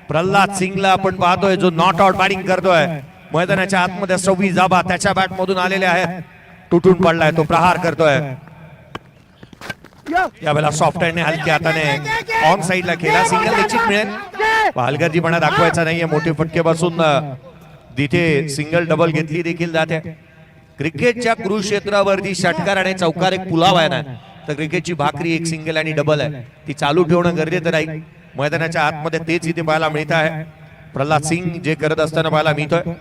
प्रल्हाद सिंगला आपण पाहतोय जो नॉट आउट बॅटिंग करतोय. मैदानाच्या आतमध्ये 26 धावा त्याच्या बॅट मधून आलेल्या आहेत. तुटून पडलाय तो. प्रहार करतोय. यावेळेला सॉफ्ट हँडने हलक्या हाताने ऑन साइडला खेळला. सिंगल निश्चित मिळेल. हलगर्जीपणा दाखवायचा नाहीये. मोठे फटके बसून तिथे सिंगल डबल घेतली देखील जाते. क्रिकेटच्या कुरुक्षेत्रावरती षटकार आणि चौकार एक पुलाव आहे ना तर क्रिकेटची भाकरी एक सिंगल आणि डबल आहे. ती चालू ठेवणं गरजेचं राहील. मैदानाच्या आतमध्ये तेच इथे पाहायला मिळत आहे. प्रल्हाद सिंग जे करत असताना पाहायला मिळतोय.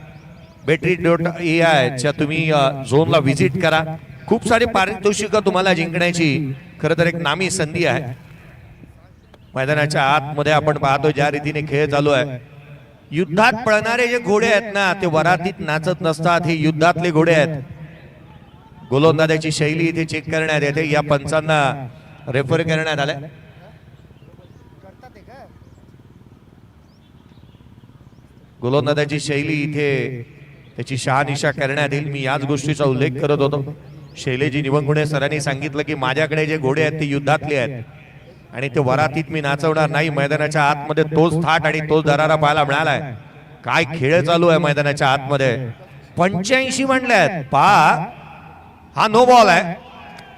Betri.ai च्या तुम्ही झोनला व्हिजिट करा. खूप सारे पारितोषिक तुम्हाला जिंकण्याची खरं तर एक नामी संधी आहे. मैदानाच्या आतमध्ये आपण पाहतो ज्या रीतीने खेळ चालू आहे. युद्धात पळणारे जे घोडे आहेत ना ते वरातीत नाचत नसतात, हे युद्धातले घोडे आहेत. गोलंदाजाची शैली इथे चेक करण्यात येते, या पंचांना रेफर करण्यात आले. गोलंदाजाची शैली इथे त्याची शहानिशा करण्यात येईल. मी याच गोष्टीचा उल्लेख करत होतो. शैलेजी निवंगुणे सरांनी सांगितलं की माझ्याकडे जे घोडे आहेत ते युद्धातले आहेत आणि ते वरातीत मी नाचवणार नाही. मैदानाच्या आतमध्ये तोच थाट आणि तोच दरारा पाहायला मिळालाय. काय खेळ चालू आहे मैदानाच्या आतमध्ये. 85 म्हणल्यात. पहा, हा नो बॉल आहे,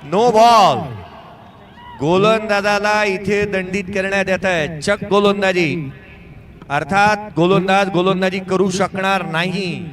नो बॉल. गोलंदाजाला इथे दंडित करण्यात येत आहे. चक गोलंदाजी, अर्थात गोलंदाज गोलंदाजी करू शकणार नाही.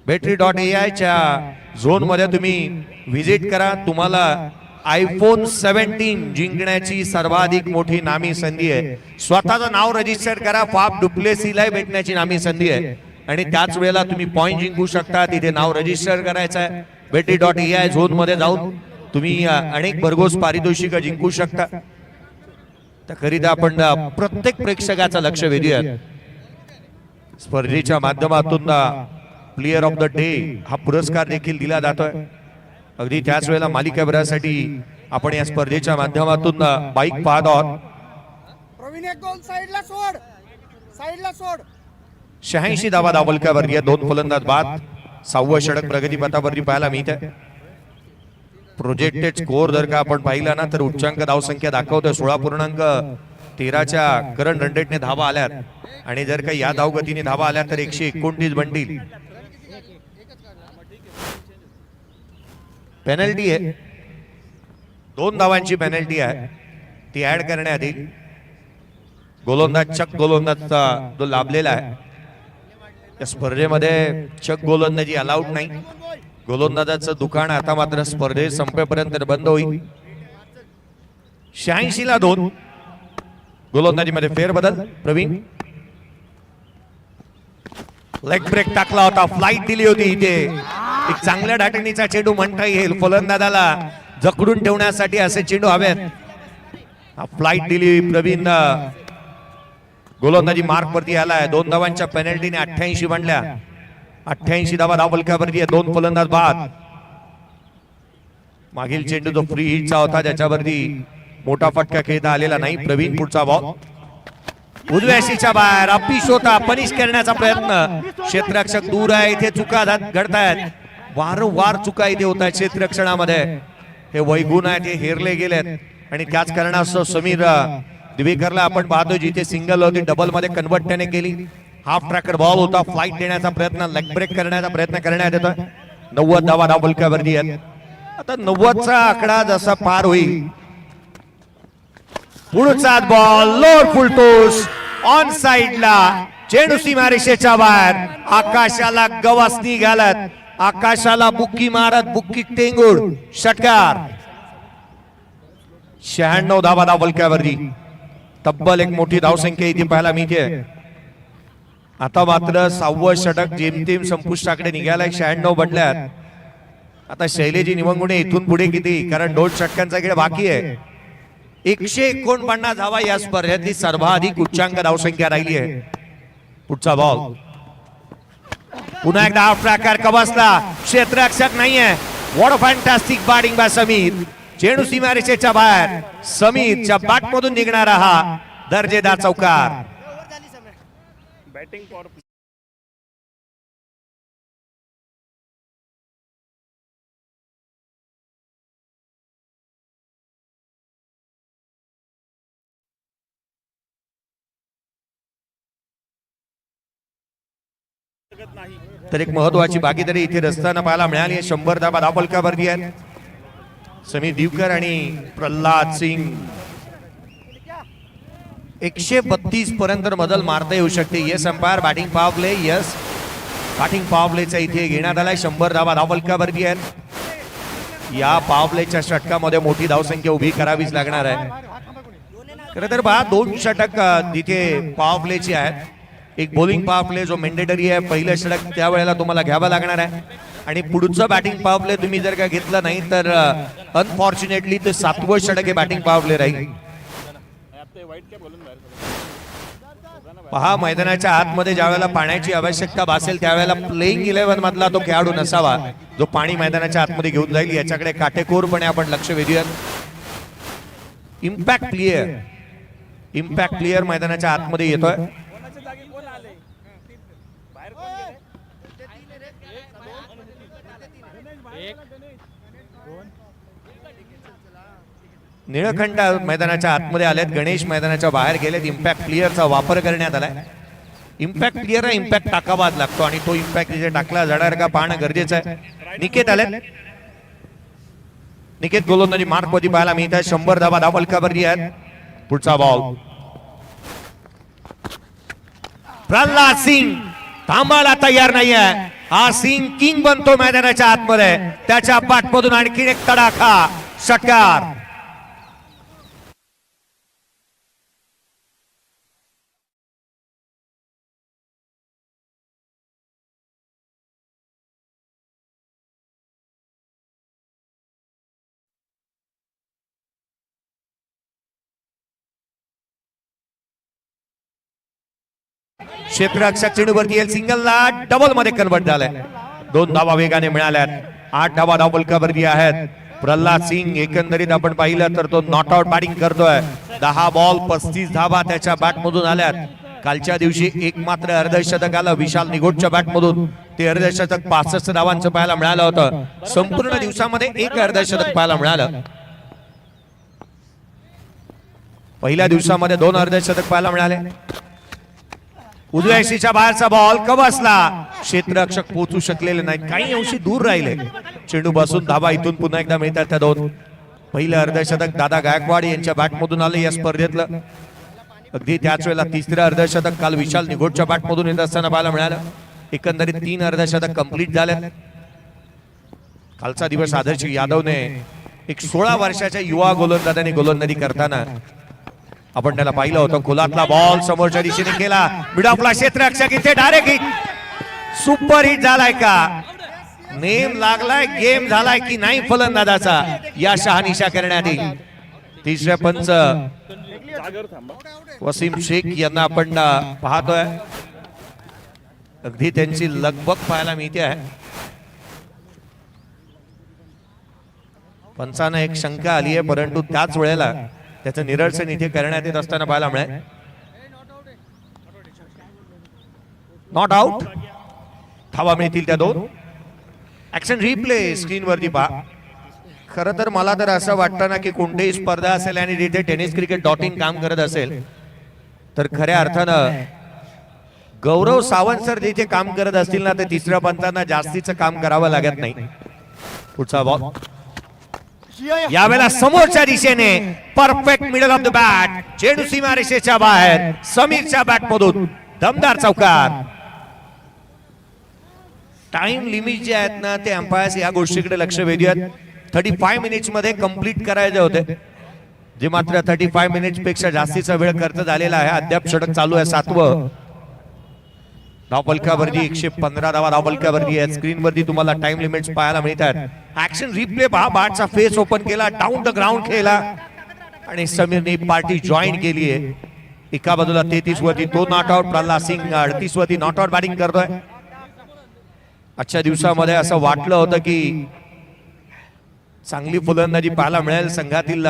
Battery.ai च्या झोन मध्ये तुम्ही व्हिजिट करा. तुम्हाला iPhone 17 जिंकण्याची सर्वाधिक मोठी नामी संधी आहे. स्वतःचं नाव रजिस्टर करा. फाफ डुप्लेसीला भेटण्याची नामी संधी आहे आणि त्याच वेळेला तुम्ही पॉइंट जिंकू शकता. तिथे नाव रजिस्टर करायचं आहे. Battery.ai झोन मध्ये जाऊन तुम्ही अनेक भरघोस पारितोषिक जिंकू शकता. त्याकरिता आपण प्रत्येक प्रेक्षकाचं लक्ष वेधूया. स्पर्धेच्या माध्यमातून प्लेयर ऑफ द डे हा पुरस्कार देखील दिला जातोय. अगदी त्याच वेळेला मालिकाभरासाठी आपण या स्पर्धेच्या माध्यमातून बाईक पाहत आहोत. प्रवीण एक गोल साइडला सोड, साइडला सोड. 86 धावा दाबलकावरती 2 फलंदाज बाद. 6वं षटक प्रगतीपथावरती पाहायला मिळते. प्रोजेक्टेड स्कोर जर का आपण पाहिला ना तर उच्चांक धावसंख्या दाखवतोय. 16.13च्या करंट रन रेटने धावा आल्यात आणि जर का या धावगतीने धावा आल्या तर 129 बनतील. पेनल्टी आहे, 2 धावांची पेनल्टी आहे, ती ऍड करण्यात येईल. गोलंदाज चक गोलंदाजचा जो लाभलेला आहे या स्पर्धेमध्ये चक गोलंदाजी अलाउड नाही. गोलंदाजाचं दुकान आता मात्र स्पर्धे संपेपर्यंत बंद होईल. 86ला 2. गोलंदाजीमध्ये फेरबदल. प्रवीण लेग ब्रेक टाकला होता, फ्लाईट दिली होती इथे. एक चांगल्या डाटणीचा चेंडू म्हणता येईल. फलंदाजाला जखडून ठेवण्यासाठी असे चेंडू हवेत. फ्लाईट दिली प्रवीण. गोलंदाजी मार्क वरती आलाय. 2 धावांच्या पेनल्टीने 88 बनल्या. 88 धावा धावफलकावरती आहे. 2 फलंदाज बाद. मागील चेंडू जो फ्री हिटचा होता ज्याच्यावरती मोठा फटका खेळता आलेला नाही. प्रवीण पुढचा बॉल उजव्या शीच्या बाहेर. अपिश होता, पनिश करण्याचा प्रयत्न. क्षेत्ररक्षक दूर आहे. इथे चुका घडतायत. वारंवार चुका इथे होत आहेत क्षेत्ररक्षणामध्ये. हे वैगुण आहेत, हे हेरले गेलेत आणि त्याच कारणास्तव समीर दिवेकरला आपण पाहतो जिथे सिंगल होती डबल मध्ये कन्वर्ट त्याने केली. हाफ ट्रॅकर बॉल होता. फ्लाईट देण्याचा प्रयत्न, लेग ब्रेक करण्याचा प्रयत्न करण्यात येतोय. 90 धावा धावफलकावरती आहेत. आता 90चा आकडा जसा पार होईल पुढचा बॉल लोअर फुलटोस ऑन साइडला. चेंडू सीमारेषेच्या बाहेर. आकाशाला गवासनी घालत, आकाशाला बुक्की मारत, बुक्की टेंगूड षटकार. 96 धावा धावफलकावरती. तब्बल एक मोठी धावसंख्या इथे पाहायला मिळते. आता मात्र 6वं षटक जेमतेम संपुष्टाकडे निघायला. 96 बनल्यात. आता शैलेजी निवंगुणे इथून पुढे किती, कारण 2 षटकांचा खेळ बाकी आहे. 149 धावा या स्पर्धेतली सर्वाधिक उच्चांक धावसंख्या राहिली आहे. पुढचा बॉल पुन्हा एकदा हाफ ट्रॅकर कवासला. क्षेत्ररक्षक नाहीये. What a fantastic batting by Sameer. चेंडू सीमारेषेच्या बाहेर. समीरच्या बॅट मधून निघणारा हा दर्जेदार चौकार. बॅटिंग पॉवर नाही. तर एक महत्वाची भागीदारी इथे रस्त्यानं पाहायला मिळाली आहे. 100 धावा धावफलकावरती आहेत. समीर दिवकर आणि प्रल्हाद सिंग. 132 पर्यंत बदल मारता येऊ शकते. Yes umpire. Batting power play. Yes, batting power प्लेचा इथे घेण्यात आलाय. 100 धावा धावफलकावरती आहेत. या पॉवर प्लेच्या षटकामध्ये मोठी धावसंख्या उभी करावीच लागणार आहे. खरं तर 2 षटक तिथे पॉवर प्लेची आहेत. एक बॉलिंग पॉवर प्ले जो मेंडेटरी आहे. पहिलं षटक त्यावेळेला तुम्हाला घ्यावं लागणार आहे आणि पुढचं बॅटिंग पॉवर प्ले तुम्ही जर का घेतलं नाही तर अनफॉर्च्युनेटली ते 7वं षटक हे बॅटिंग पॉवर प्ले राहील. पहा, मैदानाच्या आतमध्ये ज्या वेळेला पाण्याची आवश्यकता भासेल त्यावेळेला प्लेइंग 11 मधला तो खेळाडू नसावा जो पाणी मैदानाच्या आतमध्ये घेऊन जाईल. याच्याकडे काटेकोरपणे आपण लक्ष वेधूयात. इम्पॅक्ट प्लेयर मैदानाच्या आतमध्ये येतोय. कोणाच्या जागी कोण आले बाहेर कोण गेले? निळखंड मैदानाच्या आतमध्ये आलेत, गणेश मैदानाच्या बाहेर गेलेत. इम्पॅक्ट प्लेयरचा वापर करण्यात आलाय. इम्पॅक्ट प्लेयर इम्पॅक्ट टाकावाच लागतो आणि तो इम्पॅक्ट तिथे टाकला जाणार का पाहणं गरजेचं आहे. निकेत आले, निकेत गोलंदाजी मार्कवरती पाहायला मिळत आहे. 100 धावा धावफलकावरती आहेत. पुढचा बॉल प्रल्हाद सिंग थांबायला तयार नाहीये. हा सिंग किंग बनतो मैदानाच्या आतमध्ये. त्याच्या पाठमधून आणखी एक तडाखा षटकार. क्षेत्ररक्षक चेंडूवरती येईल. सिंगलला डबल मध्ये कन्वर्ट झालाय. 2 धावा वेगाने मिळाल्यात. 8 धावा धावफलकावरती आहेत. प्रल्हाद सिंग एकंदरीत आपण पाहिलं तर तो नॉट आउट बॅटिंग करतोय. 10 बॉल 35 धावा त्याच्या बॅटमधून आल्यात. कालच्या दिवशी एक मात्र अर्धशतक आलं विशाल निगोटच्या बॅटमधून. ते अर्धशतक 65 धावांचं पाहायला मिळालं होतं. संपूर्ण दिवसामध्ये एक अर्धशतक पाहायला मिळालं. पहिल्या दिवसामध्ये 2 अर्धशतक पाहायला मिळाले. उजव्या यष्टीच्या बाहेरचा बॉल कवसला. क्षेत्ररक्षक पोहोचू शकलेले नाहीत, काही अंशी दूर राहिले. चेंडू बसून धावा इथून पुन्हा एकदा मिळतात त्या 2. पहिलं अर्धशतक दादा गायकवाड यांच्या बॅटमधून आलं या स्पर्धेतलं. अगदी त्याच वेळेला तिसरं अर्धशतक काल विशाल निगोटच्या बॅटमधून येत असताना पाहायला मिळालं. एकंदरीत 3 अर्धशतक कंप्लीट झाले. कालचा दिवस आदर्श यादवने एक 16 वर्षाच्या युवा गोलंदाजाने गोलंदाजी करताना आपण त्याला पाहिलं होतं. खोलातला बॉल समोरच्या दिशेने केला. मिड ऑफला क्षेत्ररक्षक इथे डायरेक्ट हिट. सुपर हिट झालाय का? नेम लागलाय, गेम झालाय की नाही फलंदाजाचा या शहानिशा करण्यात येईल. तिसऱ्या पंच जागेवर थांबा. वसीम शेख यांना आपण पाहतोय. अगदी त्यांची लगबग पाहायला मिळते आहे. पंचांना एक शंका आली आहे, परंतु त्याच वेळेला त्याचं निरसन इथे करण्यात येत असताना पाहायला मिळेल. Not out. धावा मिळतील त्या 2. ऍक्शन रिप्ले स्क्रीनवरती पहा. खरं तर मला तर असं वाटतं ना की कोणतीही स्पर्धा असेल आणि जिथे टेनिस क्रिकेट .in काम करत असेल तर खऱ्या अर्थानं गौरव सावंत सर जिथे काम करत असतील ना तर तिसऱ्या पंचांना जास्तीचं काम करावं लागत नाही. पुढचा बॉल यावेळेला समोरच्या दिशेने perfect middle of the bat. चेंडू सीमारेषेच्या बाहेर. समीरच्या बॅट मधून दमदार चौकार. टाइम लिमिट जे आहेत ना ते अंपायर्स या गोष्टीकडे लक्ष वेधूयात. 35 मिनिट्स मध्ये कंप्लीट करायचे होते, जे मात्र 35 मिनिट्स पेक्षा जास्तीचा वेळ खर्च झालेला आहे. अद्याप षटक चालू आहे 7वं. धावफलकावरती 115 धावा धावफलकावरती आहे. स्क्रीनवरती तुम्हाला टाइम लिमिट्स पाहायला मिळतात. ऍक्शन रिप्ले पहा. बॅटचा फेस ओपन केला, डाऊन द ग्राउंड खेळला आणि समीरने पार्टी जॉईन केली आहे. एका बाजूला 33 वरती तो नॉट आउट. प्रल्हाद सिंग 38 वरती नॉट आउट बॅटिंग करतोय. आजच्या दिवसामध्ये असं वाटलं होतं की चांगली फलंदाजी पाहायला मिळेल, संघातील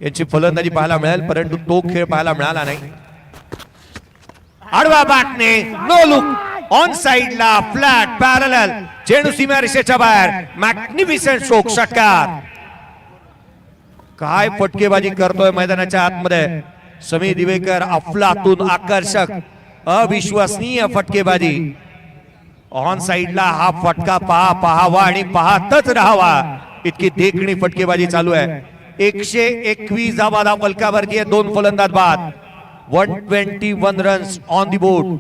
यांची फलंदाजी पाहायला मिळेल, परंतु तो खेळ पाहायला मिळाला नाही. आडवा बॅटने नो लुक ऑन साइडला फ्लॅट पॅरलल. चेंडू सीमारेषेच्या बाहेर. मॅग्निफिसंट स्ट्रोक षटकार. काय फटकेबाजी करतोय मैदानाच्या आतमध्ये समीर दिवेकर. अफलातून आकर्षक अविश्वसनीय फटकेबाजी. ऑन साइडला हा फटका पाहावा आणि पाहतच राहावा इतकी देखणी फटकेबाजी चालू आहे. 121 धावा धावफलकावरती आहे. 2 फलंदाज बाद. 121 रन्स ऑन दी बोर्ड.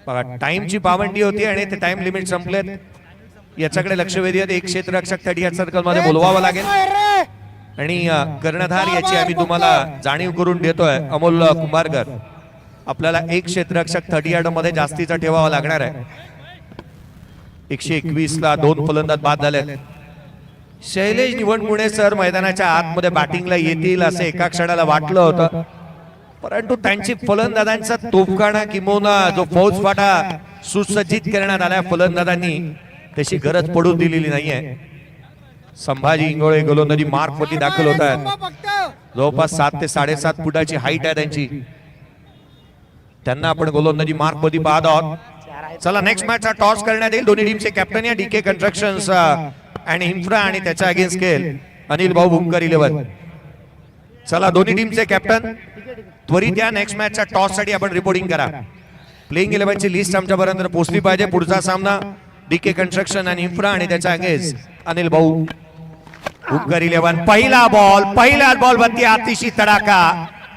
बघा टाइमची पाबंदी होती आणि ते टाइम लिमिट संपलेत. याच्याकडे लक्ष वेधूयात. एक क्षेत्ररक्षक 38 सर्कल मध्ये बोलवावं लागेल आणि कर्णधार याची आम्ही तुम्हाला जाणीव करून देतोय. अमोल कुंभारकर, आपल्याला एक क्षेत्ररक्षक 38 मध्ये जास्तीचा ठेवावा लागणार आहे. 121 ला 2 फलंदाज बाद झाले. शैलेश निवणमुळे सर मैदानाच्या आतमध्ये बॅटिंगला येतील असं एका क्षणाला वाटलं होतं, परंतु त्यांची फलंदाजांचा तोफखाना किंवा जो फौजफाटा सुसज्जित करण्यात आल्या फलंदाजांनी तशी गरज पडू दिलेली नाहीये. संभाजी इंगोळे गोलंदाजी मार्कवरती दाखल होत आहेत. जवळपास 7 ते 7.5 फुटाची हाईट आहे त्यांची. त्यांना आपण गोलंदाजी मार्कवरती पाहत आहोत. चला नेक्स्ट मॅचचा टॉस करण्यात येईल. दोन्ही टीमचे कॅप्टन या डीके कन्स्ट्रक्शन्स आणि इन्फ्रा आणि त्याच्या अगेन्स्ट खेळ अनिल भाऊ भूमकर 11. चला दोन्ही टीमचे कॅप्टन त्वरित या नेक्स्ट मॅचच्या टॉस साठी आपण रिपोर्टिंग करा. प्लेइंग 11 ची लिस्ट आमच्यापर्यंत पोहोचली पाहिजे. पुढचा सामना डीके कन्स्ट्रक्शन आणि इन्फ्रा आणि त्याच्या अगेन्स्ट अनिल भाऊ भूमकर 11. पहिला बॉल वरती अतिशय तडाखा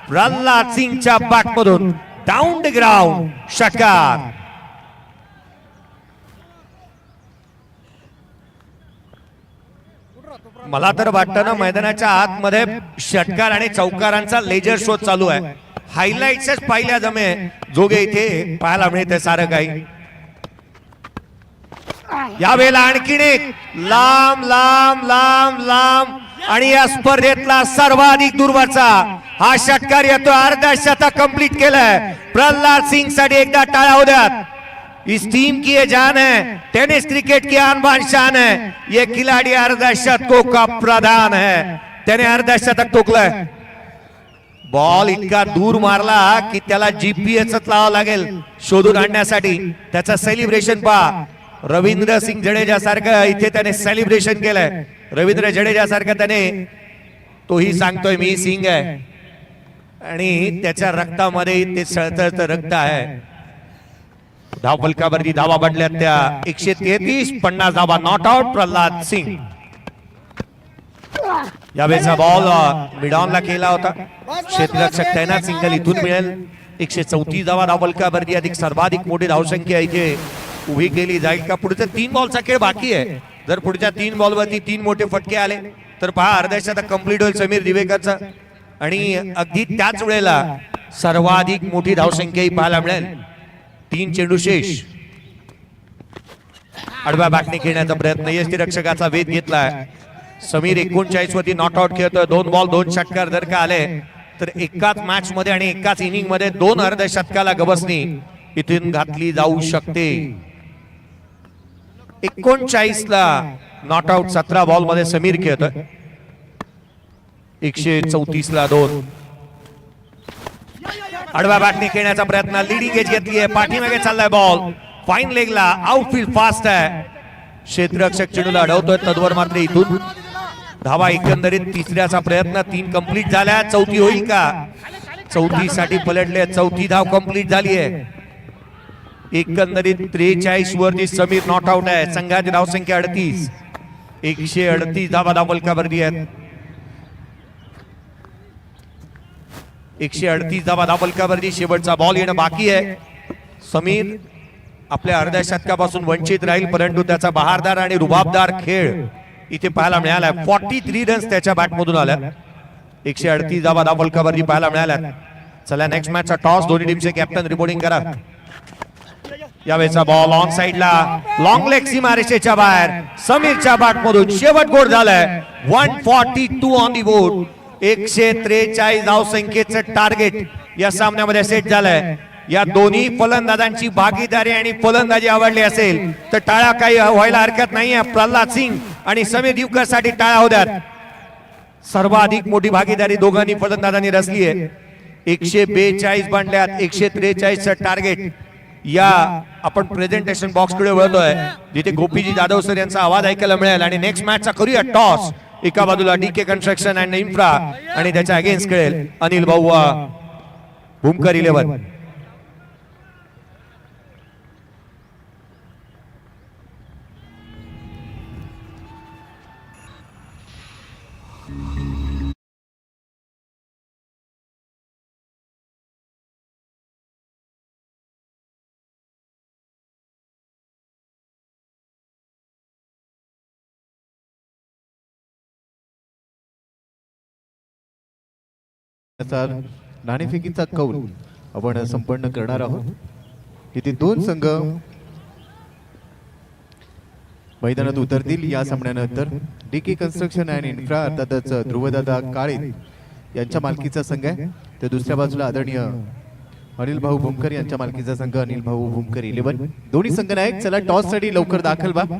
प्रल्हाद सिंगच्या बॅट मधून डाऊन द ग्राउंड षटकार. मला तर वाटतं ना मैदानाच्या आतमध्ये षटकार आणि चौकारांचा लेजर शो चालू आहे. हायलाइट्सच पाहिल्या जमे जोगे इथे पाहायला मिळते सारं काही. यावेळेला आणखीन एक लांब लांब लांब लांब आणि या स्पर्धेतला सर्वाधिक दूरवरचा हा षटकार येतो. अर्धा शतक कंप्लीट केलंय प्रल्हाद सिंग साठी. एकदा टाळ्या हो द्यात. इस टीम की ये जान है, टेनिस क्रिकेट की आन बान शान है. ये खिलाड़ी अर्धा शतकों का प्रधान है. त्याने अर्धा शतक ठोकलंय. बॉल इतका दूर मारला की त्याला जीपीएस लावावं लागेल शोधून आणण्यासाठी. त्याचं सेलिब्रेशन पहा. रवींद्र सिंग जडेजा सारखं इथे त्याने सेलिब्रेशन केलंय. रवींद्र जडेजा सारखं त्याने तोही सांगतोय मी सिंग आहे आणि त्याच्या रक्तामध्ये ते सळसळतं रक्त आहे. धाव फलकावरती धावा बनल्यात त्या 133. 50 धावा नॉट आउट प्रल्हाद सिंग. यावेळेचा बॉल मिडॉनला केला होता. क्षेत्ररक्षक तैनात सिंगल इथून मिळेल. 134 धावा धाव फलकावरती अधिक सर्वाधिक मोठी धावसंख्या इथे उभी केली जाईल का? पुढचे 3 बॉलचा खेळ बाकी आहे. जर पुढच्या 3 बॉलवरती 3 मोठे फटके आले तर पहा अर्ध्या शतक कंप्लीट होईल समीर दिवेकरचा. आणि अगदी त्याच वेळेला सर्वाधिक मोठी धावसंख्या ही पाहायला मिळेल. 3 चेंडू शेष. आडव्या बॅटने खेळण्याचा प्रयत्न यष्टीरक्षकाचा वेध घेतलाय. समीर 39 वरती नॉट आउट खेळतोय. 2 बॉल 2 षटकार जर का आले तर एकाच मॅच मध्ये आणि एकाच इनिंग मध्ये 2 अर्ध्या शतकाला गबसनी इथून घातली जाऊ शकते. 39 ला नॉट आउट 17 बॉल मध्ये समीर खेळतोय. 134 ला 2. आडव्या बॅटने खेळण्याचा प्रयत्न. लिडिंग एज घेतली आहे. पाठीमागे चाललाय बॉल. फाईन लेगला आउटफील्ड फास्ट आहे. क्षेत्ररक्षक चेंडूला अडवतोय. तद्वर मात्र इथून धावा एकंदरीत तिसऱ्याचा प्रयत्न. 3 कंप्लीट झाल्या. चौथी होईल का? चौथी साठी पलटले. चौथी धाव कंप्लीट झाली आहे. एकंदरीत 43 वरती समीर नॉट आउट आहे. संघाची धावसंख्या 38. 138 धावा धाव फलकावरती आहेत. 138 धावा धाव फलकावरती. शेवटचा बॉल येणं बाकी आहे. समीर आपल्या अर्ध्या शतकापासून वंचित राहील, परंतु त्याचा बहारदार आणि रुबाबदार खेळ इथे पाहायला मिळाला. 43 रन्स त्याच्या बॅटमधून आल्या. 138 धावा धाव फलकावरती पाहायला मिळाल्या. चला नेक्स्ट मॅचचा टॉस. दोन्ही टीमचे कॅप्टन रिपोर्टिंग करा. यावेळेचा बॉल ऑन साइडला लॉंग लेग सीमारेषेच्या बाहेर. समीरच्या बॅटमधून शेवट गोल झालाय. 142 ऑन दी बोर्ड. 143 धाव संख्येचं टार्गेट या सामन्यामध्ये सेट झालंय. या दोन्ही फलंदाजांची भागीदारी आणि फलंदाजी आवडली असेल तर टाळ्या काही व्हायला हरकत नाहीये. प्रल्हाद सिंग आणि समीर दिवकर साठी टाळ्या होत्यात. सर्वाधिक मोठी भागीदारी दोघांनी फलंदाजांनी रचली आहे. 142 बनल्यात. 143चं टार्गेट. या आपण प्रेझेंटेशन बॉक्स कडे वळतोय जिथे गोपीजी जाधव सर यांचा आवाज ऐकायला मिळेल. आणि नेक्स्ट मॅचचा करूया टॉस. एका बाजूला डीके कन्स्ट्रक्शन अँड इन्फ्रा आणि त्याच्या अगेन्स्ट खेळेल अनिल भाऊ भूमकर 11. नाणेफेकीचा कौल आपण संपन्न करणार आहोत. इथे 2 संघ मैदानात उतरतील या सामन्यानंतर DK कन्स्ट्रक्शन अँड इन्फ्रा अर्थातच ध्रुवदादा काळे यांच्या मालकीचा संघ आहे. तर दुसऱ्या बाजूला आदरणीय अनिल भाऊ भूमकर यांच्या मालकीचा संघ अनिल भाऊ भूमकर 11. दोन्ही संघ नायक चला टॉस साठी लवकर दाखल व्हा.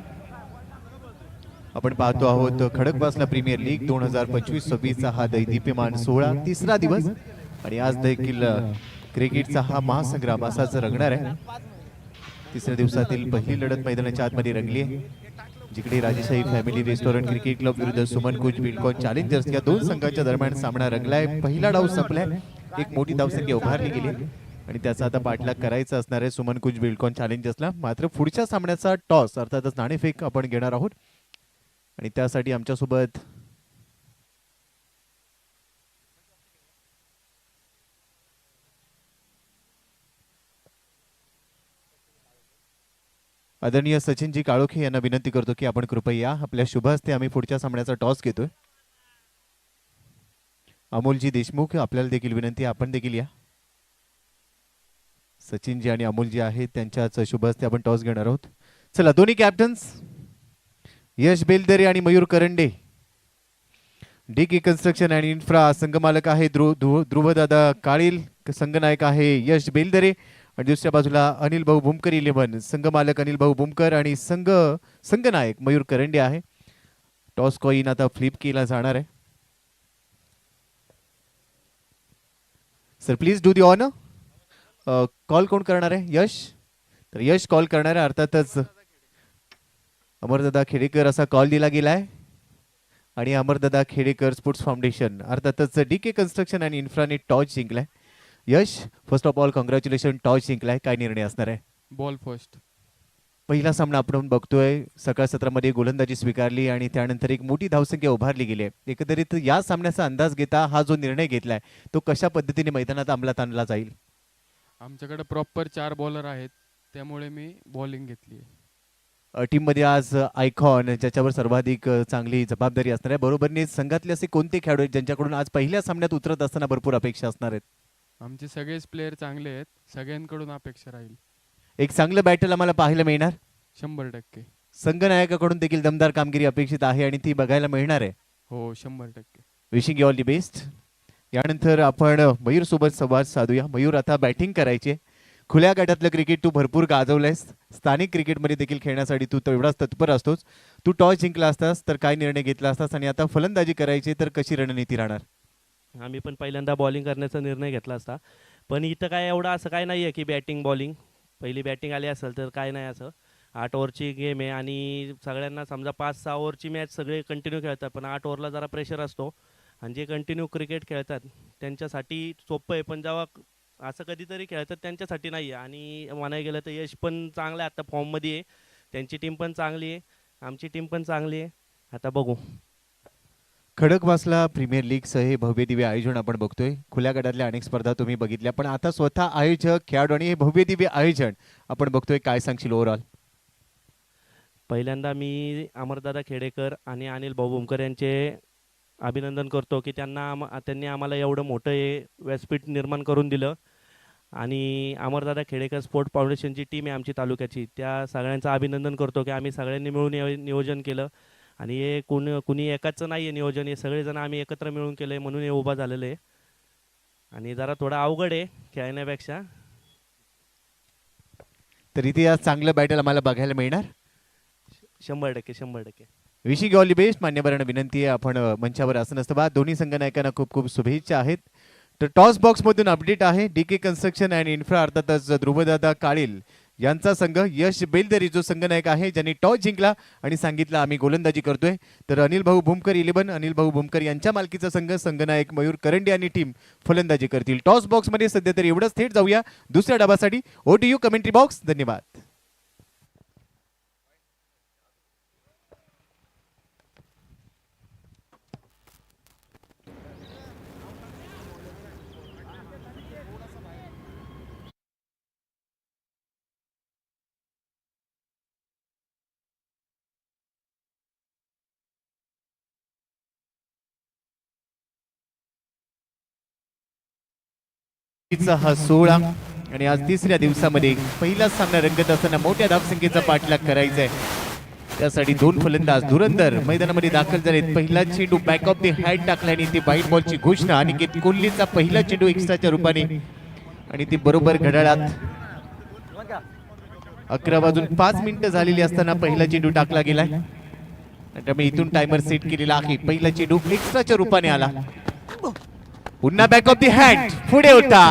आपण पाहतो आहोत खडकवासला प्रीमियर लीग 2025-26 चा हा दैदिप्यमान सोहळा तिसरा दिवस आणि आज देखील क्रिकेटचा हा महासंग्राम असाच रंगणार आहे. तिसऱ्या दिवसातील पहिली लढत मैदानाच्या आतमध्ये रंगली आहे, जिकडे राजेशाही फॅमिली रेस्टॉरंट क्रिकेट क्लब विरुद्ध सुमन कुंज बिल्डकॉन चॅलेंजर्स या दोन संघांच्या दरम्यान सामना रंगलाय. पहिला डाव संपलाय, एक मोठी धावसंख्या उभारली गेली आणि त्याचा आता पाठलाग करायचा असणार आहे सुमन कुंज बिल्डकॉन चॅलेंजर्सला. मात्र पुढच्या सामन्याचा टॉस अर्थातच नाणेफेक आपण घेणार आहोत आणि त्यासाठी आमच्यासोबत आदरणीय सचिनजी काळोखे यांना विनंती करतो की आपण कृपया या. आपल्या शुभ हस्ते आम्ही पुढच्या सामन्याचा टॉस घेतोय. अमोलजी देशमुख आपल्याला देखील विनंती, आपण देखील या. सचिनजी आणि अमोलजी आहेत, त्यांच्याच शुभ हस्ते आपण टॉस घेणार आहोत. चला दोन्ही कॅप्टन्स यश बेलदरे आणि Mayur Karande. DK construction and infra संघमालक आहे ध्रुवदादा काळील, संघनायक आहे यश बेलदरे आणि दुसऱ्या बाजूला अनिल भाऊ भूमकर 11 संघमालक अनिल भाऊ भूमकर आणि संघनायक मयूर करंडे आहे. टॉस कॉइन आता फ्लिप केला जाणार आहे. Sir please do the honour. Call कोण करणार आहे? यश. तर यश कॉल करणार आहे. अर्थातच अमरदादा खेडेकर असा कॉल दिला गेलाय आणि अमरदादा खेडेकर स्पोर्ट्स फाउंडेशन अर्थातच DK कन्स्ट्रक्शन आणि इन्फ्राने टॉस जिंकलाय. Yash first of all congratulation, toss जिंकलाय. काय निर्णय असणार आहे? Ball first. पहिला सामना आपण बघतोय, सकाळ सत्रामध्ये गोलंदाजी स्वीकारली आणि त्यानंतर एक मोठी धावसंख्या उभारली गेली आहे. एकंदरीत या सामन्याचा अंदाज घेता हा जो निर्णय घेतलाय तो कशा पद्धतीने मैदानात अंमलात आणला जाईल? आमच्याकडे प्रॉपर 4 बॉलर आहेत, त्यामुळे मी बॉलिंग घेतली आहे. टीम मध्ये आज आयकॉन ज्याच्यावर सर्वाधिक चांगली जबाबदारी असणार आहे. बरोबरने संघातले असे कोणते खेळाडू आहेत ज्यांच्याकडून आज पहिल्या सामन्यात उतरत असताना भरपूर अपेक्षा असणार आहेत? आमचे सगळेच प्लेयर चांगले आहेत, सगळ्यांकडून अपेक्षा राहील. एक चांगलं बॅटल आम्हाला पाहायला मिळणार 100%. संघनायकाकडून देखील दमदार कामगिरी अपेक्षित आहे आणि ती बघायला मिळणार आहे. हो 100%. Wishing you all the best. यानंतर आपण मयूर सोबत संवाद साधूया. मयूर आता बॅटिंग करायची. खुल्या गटातलं क्रिकेट तू भरपूर गाजवलंयस, स्थानिक क्रिकेटमध्ये देखील खेळण्यासाठी तू तेवढाच तत्पर असतोस. तू टॉस जिंकला असतास तर काय निर्णय घेतला असतास आणि आता फलंदाजी करायची तर कशी रणनीती राहणार? आम्ही पण पहिल्यांदा बॉलिंग करण्याचा निर्णय घेतला असता, पण इथं काय एवढं असं काय नाही आहे की बॅटिंग बॉलिंग पहिली बॅटिंग आली असेल तर काय नाही. असं 8 ओव्हरची गेम आहे आणि सगळ्यांना समजा 5-6 ओव्हरची मॅच सगळे कंटिन्यू खेळतात, पण 8 ओव्हरला जरा प्रेशर असतो आणि जे कंटिन्यू क्रिकेट खेळतात त्यांच्यासाठी सोपं आहे, पण जेव्हा असं कधीतरी खेळतात त्यांच्यासाठी नाही आहे. आणि म्हणायला गेलं तर यश पण चांगलं आहे, आता फॉर्ममध्ये आहे, त्यांची टीम पण चांगली आहे, आमची टीम पण चांगली आहे. आता बघू. खडकवासला प्रीमियर लीगचं हे भव्य दिव्य आयोजन आपण बघतोय. खुल्या गटातल्या अनेक स्पर्धा तुम्ही बघितल्या, पण आता स्वतः आयोजक खेळाडू आणि हे भव्य दिव्य आयोजन आपण बघतोय. काय सांगशील ओव्हरऑल? पहिल्यांदा मी अमरदादा खेडेकर आणि अनिल भाऊ भूमकर यांचे अभिनंदन करतो की त्यांनी आम्हाला एवढं मोठं हे व्यासपीठ निर्माण करून दिलं. आणि अमरदादा खेडेकर स्पोर्ट फाउंडेशनची टीम आहे आमची तालुक्याची, त्या सगळ्यांचं अभिनंदन करतो की आम्ही सगळ्यांनी मिळून नियोजन केलं आणि हे कुणी एकाचं नाही आहे नियोजन, हे सगळेजण आम्ही एकत्र मिळून केलं आहे म्हणून हे उभा झालेलं आहे. आणि जरा थोडं अवघड आहे खेळण्यापेक्षा. तर इथे आज चांगलं बॅटल आम्हाला बघायला मिळणार 100%. Wishing all the best. मान्यवरांना विनंती आहे आपण मंचावर असं नसतं बा. दोन्ही संघनायकांना खूप खूप शुभेच्छा आहेत. तर टॉस बॉक्स मधून अपडेट आहे. DK कन्स्ट्रक्शन अँड इन्फ्रा अर्थातच ध्रुवदादा काळील यांचा संघ यश बेलदरी जो संघनायक आहे ज्यांनी टॉस जिंकला आणि सांगितलं आम्ही गोलंदाजी करतोय, तर अनिल भाऊ भूमकर 11 अनिल भाऊ भूमकर यांच्या मालकीचा संघ संघनायक मयूर करंडे आणि टीम फलंदाजी करतील. टॉस बॉक्स मध्ये सध्या तरी एवढंच. थेट जाऊया दुसऱ्या डाबासाठी. OTU commentary box. धन्यवाद. हा सोहळा आणि आज तिसऱ्या दिवसामध्ये पहिला सामना रंगत असताना मोठ्या धावसंख्येचा पाठलाग करायचा आहे. त्यासाठी दोन फलंदाज धुरंधर मैदानामध्ये दाखल झालेत. पहिला चेंडू बॅक ऑफ द हॅड टाकला आणि ती वाईट बॉलची घोषणा. अनिकेत कोल्हेचा पहिला चेंडू एक्स्ट्राच्या रूपाने आणि ती बरोबर घड्याळात 11:05 झालेली असताना पहिला चेंडू टाकला गेलाय. त्यामुळे इथून टायमर सेट केलेला आहे. पहिला चेंडू एक्स्ट्राच्या रूपाने आला. पुन्हा बॅक ऑफ द हॅड पुढे होता,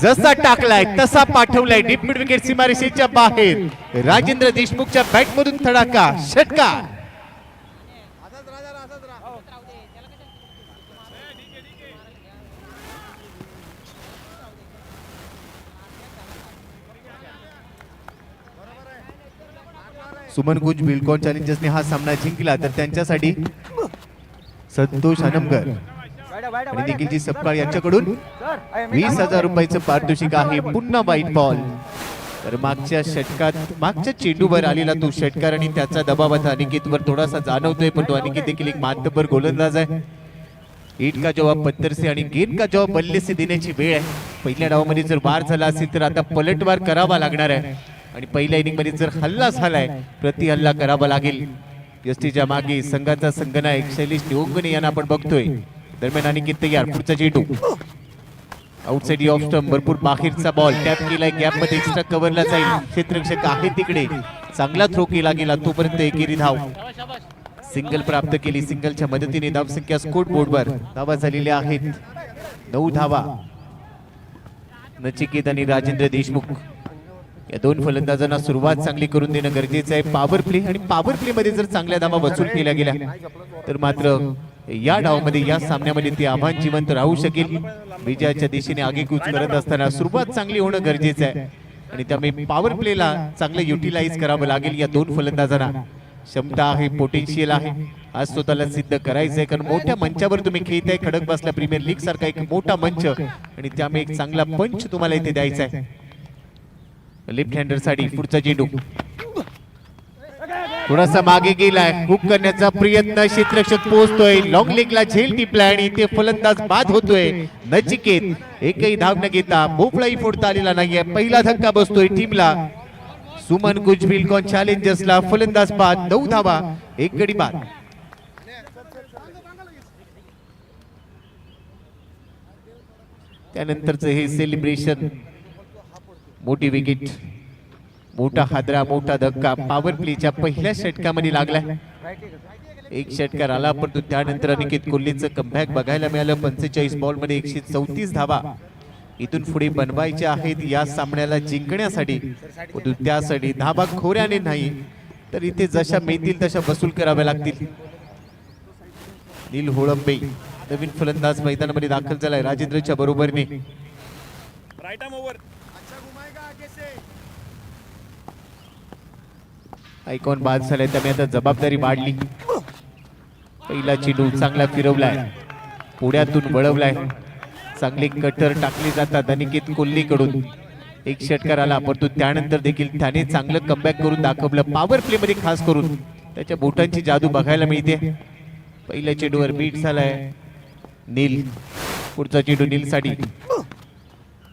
जसा टाकलाय तसा पाठवलाय डीप मिड विकेट सीमारेषेच्या बाहेर. राजेंद्र देशमुखच्या बॅट मधून धडाका षटकार. सुमन गुज बिलकॉन चॅलेंजर्सने हा सामना जिंकला तर त्यांच्यासाठी संतोष हनमकर आणि निखिलजी सपकाळ यांच्याकडून 20,000 रुपयाचं पारितोषिक आहे. पुन्हा वाईट बॉल. तर मागच्या षटकात मागच्या चेंडूवर आलेला तो षटकार आणि त्याचा दबाव आता अनिकेतवर थोडासा जाणवतोय, पण तो अनिकेत देखील एक मातब्बर गोलंदाज आहे. हिट का जवाब पत्थर से आणि गेंद का जवाब बल्ले से देण्याची वेळ आहे. पहिल्या डावामध्ये जर वार झाला असेल तर आता पलटवार करावा लागणार आहे आणि पहिल्या इनिंग मध्ये जर हल्ला झालाय प्रति हल्ला करावा लागेल. यष्टीच्या मागे संघाचा संघनायक शैलेश निवंगणे यांना आपण बघतोय. दरम्यान अनिकेत तयार. पुढचा चेंडू आउटसाइड ऑफ स्टंप, भरपूर बाहेरचा बॉल टॅप केलाय. गॅप मध्ये एक्स्ट्रा कव्हरला जाईल. क्षेत्ररक्षक आहे तिकडे, चांगला थ्रो केला गेला. तोपर्यंत एकेरी धाव सिंगल प्राप्त केली. सिंगलच्या मदतीने धावसंख्या स्कोर बोर्डवर धावा झालेल्या आहेत 9 धावा. नचिकेत आणि राजेंद्र देशमुख या दोन फलंदाजांना सुरुवात चांगली करून देणं गरजेचं आहे. पॉवर प्ले आणि पॉवर प्ले मध्ये जर चांगल्या धावा वसूल केल्या गेल्या तर मात्र या डावामध्ये या सामन्यामध्ये ते आव्हान जिवंत राहू शकेल. विजयाच्या दिशेने आगेकूच करत असताना सुरुवात चांगली होणं गरजेचं आहे आणि त्यामुळे पॉवर प्लेला चांगलं युटिलाइज करावं लागेल. या दोन फलंदाजांना क्षमता आहे, पोटेन्शियल आहे. आज स्वतःला सिद्ध करायचंय कारण मोठ्या मंचावर तुम्ही खेळताय. खडकवासला प्रीमियर लीग सारखा एक मोठा मंच आणि त्यामुळे एक चांगला पंच तुम्हाला इथे द्यायचा आहे. लेफ्ट हँडर साठी पुढचा चेंडू थोडासा मागे गेलाय. हुक करण्याचा प्रयत्न, क्षेत्ररक्षक पोहोचतोय. लॉंग लेगला झेल टिपलाय आणि ते फलंदाज बाद होतोय. नचिकेत एकही धाव न घेता भोपळाही फोडता आलेला नाहीये. पहिला धक्का बसतोय टीमला. सुमन गुज बिलकॉन चॅलेंजर्सला फलंदाज बाद. 9 धावा, एक गडी बाद. त्यानंतरच हे सेलिब्रेशन, मोठी विकेट, मोठा हादरा, मोठा धक्का पॉवर प्लेच्या पहिल्या षटकामध्ये लागलाय. एक षटकार आला परंतु त्यानंतर अनिकेत कोल्हेचं कमबॅक बघायला मिळालं. 45 बॉल मध्ये 134 धावा इथून पुढे बनवायच्या आहेत या सामन्याला जिंकण्यासाठी. परंतु त्यासाठी धावा खोऱ्याने नाही तर इथे जशा मिळतील तशा वसूल कराव्या लागतील. नील होळंबे नवीन फलंदाज मैदानामध्ये दाखल झालाय राजेंद्रच्या बरोबरीने. Right arm over. आयकॉन बाद झालाय त्यामुळे आता जबाबदारी वाढली. पहिला चेंडू चांगला फिरवलाय, पुढ्यातून वळवलाय. चांगले कटर टाकले जातात अनिकेत कोल्हेकडून. एक षटकार आला परंतु त्यानंतर देखील त्याने चांगलं कमबॅक करून दाखवलं. पॉवर प्ले मध्ये खास करून त्याच्या बोटांची जादू बघायला मिळते. पहिल्या चेंडूवर बीट झालाय नील. पुढचा चेंडू नील साठी.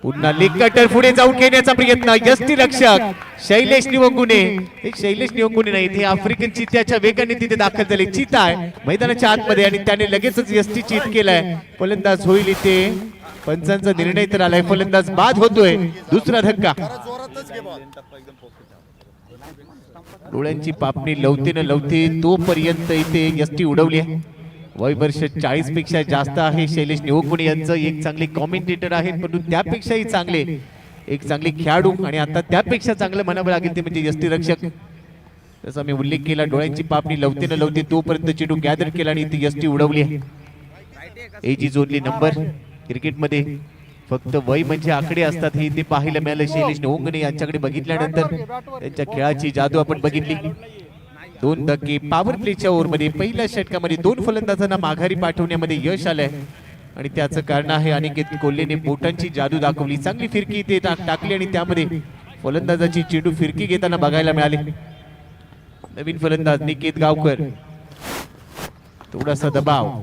पुन्हा लेग कटर पुढे जाऊन घेण्याचा प्रयत्न. यष्टीरक्षक शैलेश निवंगुने, एक शैलेश निवंगुने नाही, इथे आफ्रिकन चित्त्याच्या वेगाने तिथे दाखल झाले. चिता आहे मैदानाच्या आतमध्ये आणि त्याने लगेचच यष्टी चित केलाय. फलंदाज होईल इथे. पंचांचा निर्णय तर आलाय. फलंदाज बाद होतोय. दुसरा धक्का. डोळ्यांची पापणी लवते न लवते तोपर्यंत इथे यष्टी उडवली आहे. वय वर्ष 40 पेक्षा जास्त आहे शैलेश निवंगुणे यांचं. एक चांगले कॉमेंटेटर आहेत परंतु त्यापेक्षाही चांगले एक चांगले खेळाडू आणि आता त्यापेक्षा चांगलं म्हणावं लागेल ते म्हणजे यष्टीरक्षक. जसा मी उल्लेख केला डोळ्यांची पापणी लवते न लवते तोपर्यंत चेंडू गॅदर केला आणि ती यष्टी उडवली आहे. Age is only number. क्रिकेटमध्ये फक्त वय म्हणजे आकडे असतात हे ते पाहायला मिळालं. शैलेश निवंगणे यांच्याकडे बघितल्यानंतर त्यांच्या खेळाची जादू आपण बघितली. 2 धक्के पॉवर प्लेच्या ओव्हरमध्ये पहिल्या षटकामध्ये 2 फलंदाजांना माघारी पाठवण्यामध्ये यश आलंय आणि त्याचं कारण आहे अनिकेत कोल्हेने बोटांची जादू दाखवली. चांगली फिरकी ते टाकली आणि त्यामध्ये फलंदाजाची चेंडू फिरकी घेताना बघायला मिळाली. नवीन फलंदाज निकेत गावकर. थोडासा दबाव.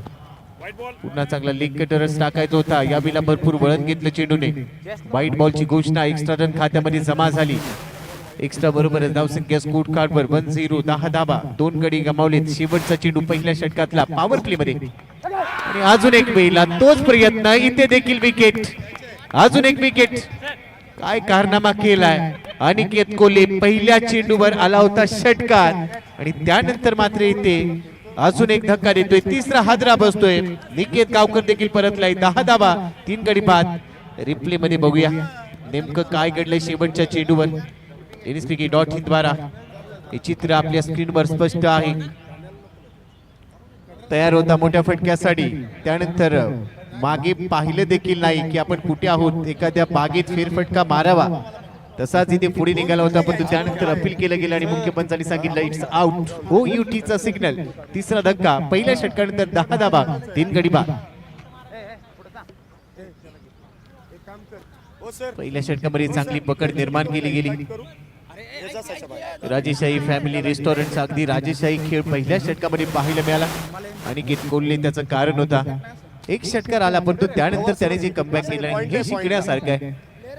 पुन्हा चांगला लेग कटरच टाकायचा होता. यावेळेला भरपूर वळण घेतलं चेंडूने. व्हाईट बॉलची घोषणा. एक्स्ट्रा रन खात्यामध्ये जमा झाली. एक्स्ट्रा बरोबरच धावसंख्या स्कोर कार्डवर 1-0 10 धाबा 2 गडी गमावलेत. शेवटचा चेंडू पहिल्या षटकातला पॉवर प्ले मध्ये आणि अजून एक वेळेला तोच प्रयत्न इथे देखील विकेट. अजून एक विकेट. काय कारनामा केलाय अनिकेत कोल्हे. पहिल्या चेंडूवर आला होता षटकार आणि त्यानंतर मात्र इथे अजून एक धक्का देतोय. तिसरा हादरा बसतोय. निकेत गावकर देखील परतलाय. 10 धाबा 3 गडी बाद. रिप्ले मध्ये बघूया नेमकं काय घडलंय शेवटच्या चेंडूवर. टेनिस क्रिकेट .in द्वारा हे चित्र आपल्या स्क्रीनवर स्पष्ट आहे. तयार होता मोठ्या फटक्यासाठी. त्यानंतर मागे पाहिलं देखील नाही की आपण कुठे आहोत. एखाद्या बागेत फेरफटका मारावा तसाच इथे पुढे निघाला होता, पण त्यानंतर अपील केलं गेलं आणि मुख्य पंचांनी सांगितलं इट्स आउट. OUT चा सिग्नल. तिसरा धक्का पहिल्या षटकानंतर 10 धाबा 3 गडी बाद. पहिल्या षटकामध्ये चांगली पकड निर्माण केली गेली. राजेशाही फॅमिली रेस्टॉरंटचा अगदी राजेशाही खेळ पहिल्या षटकामध्ये पाहायला मिळाला. अनिकेत कोल्हे त्याचं कारण होता. एक षटकार आला पण तो त्यानंतर त्याने जे कमबॅक केलं हे शिकण्यासारखं आहे.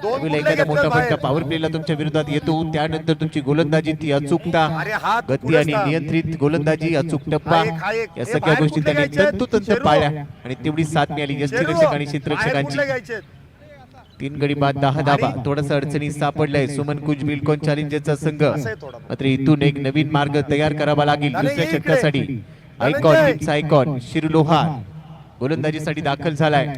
त्यावेळेला एखादा मोठा फटका पॉवर प्लेला तुमच्या विरोधात येतो, त्यानंतर तुमची गोलंदाजी ती अचूकता, गती आणि नियंत्रित गोलंदाजी, अचूक टप्पा, या सगळ्या गोष्टी त्याने तंतोतंत पाळल्या आणि तेवढी साथ मिळाली यष्टिरक्षक आणि क्षेत्ररक्षकांची. 3 गडी बाद 10 धाबा. थोडासा अडचणी सापडलाय सुमन कुज बिलकोन चॅलेंजरचा संघ. मात्र इथून एक नवीन मार्ग तयार करावा लागेल दुसऱ्या षटकासाठी. आयकॉन शिरू लोहार गोलंदाजीसाठी दाखल झालाय.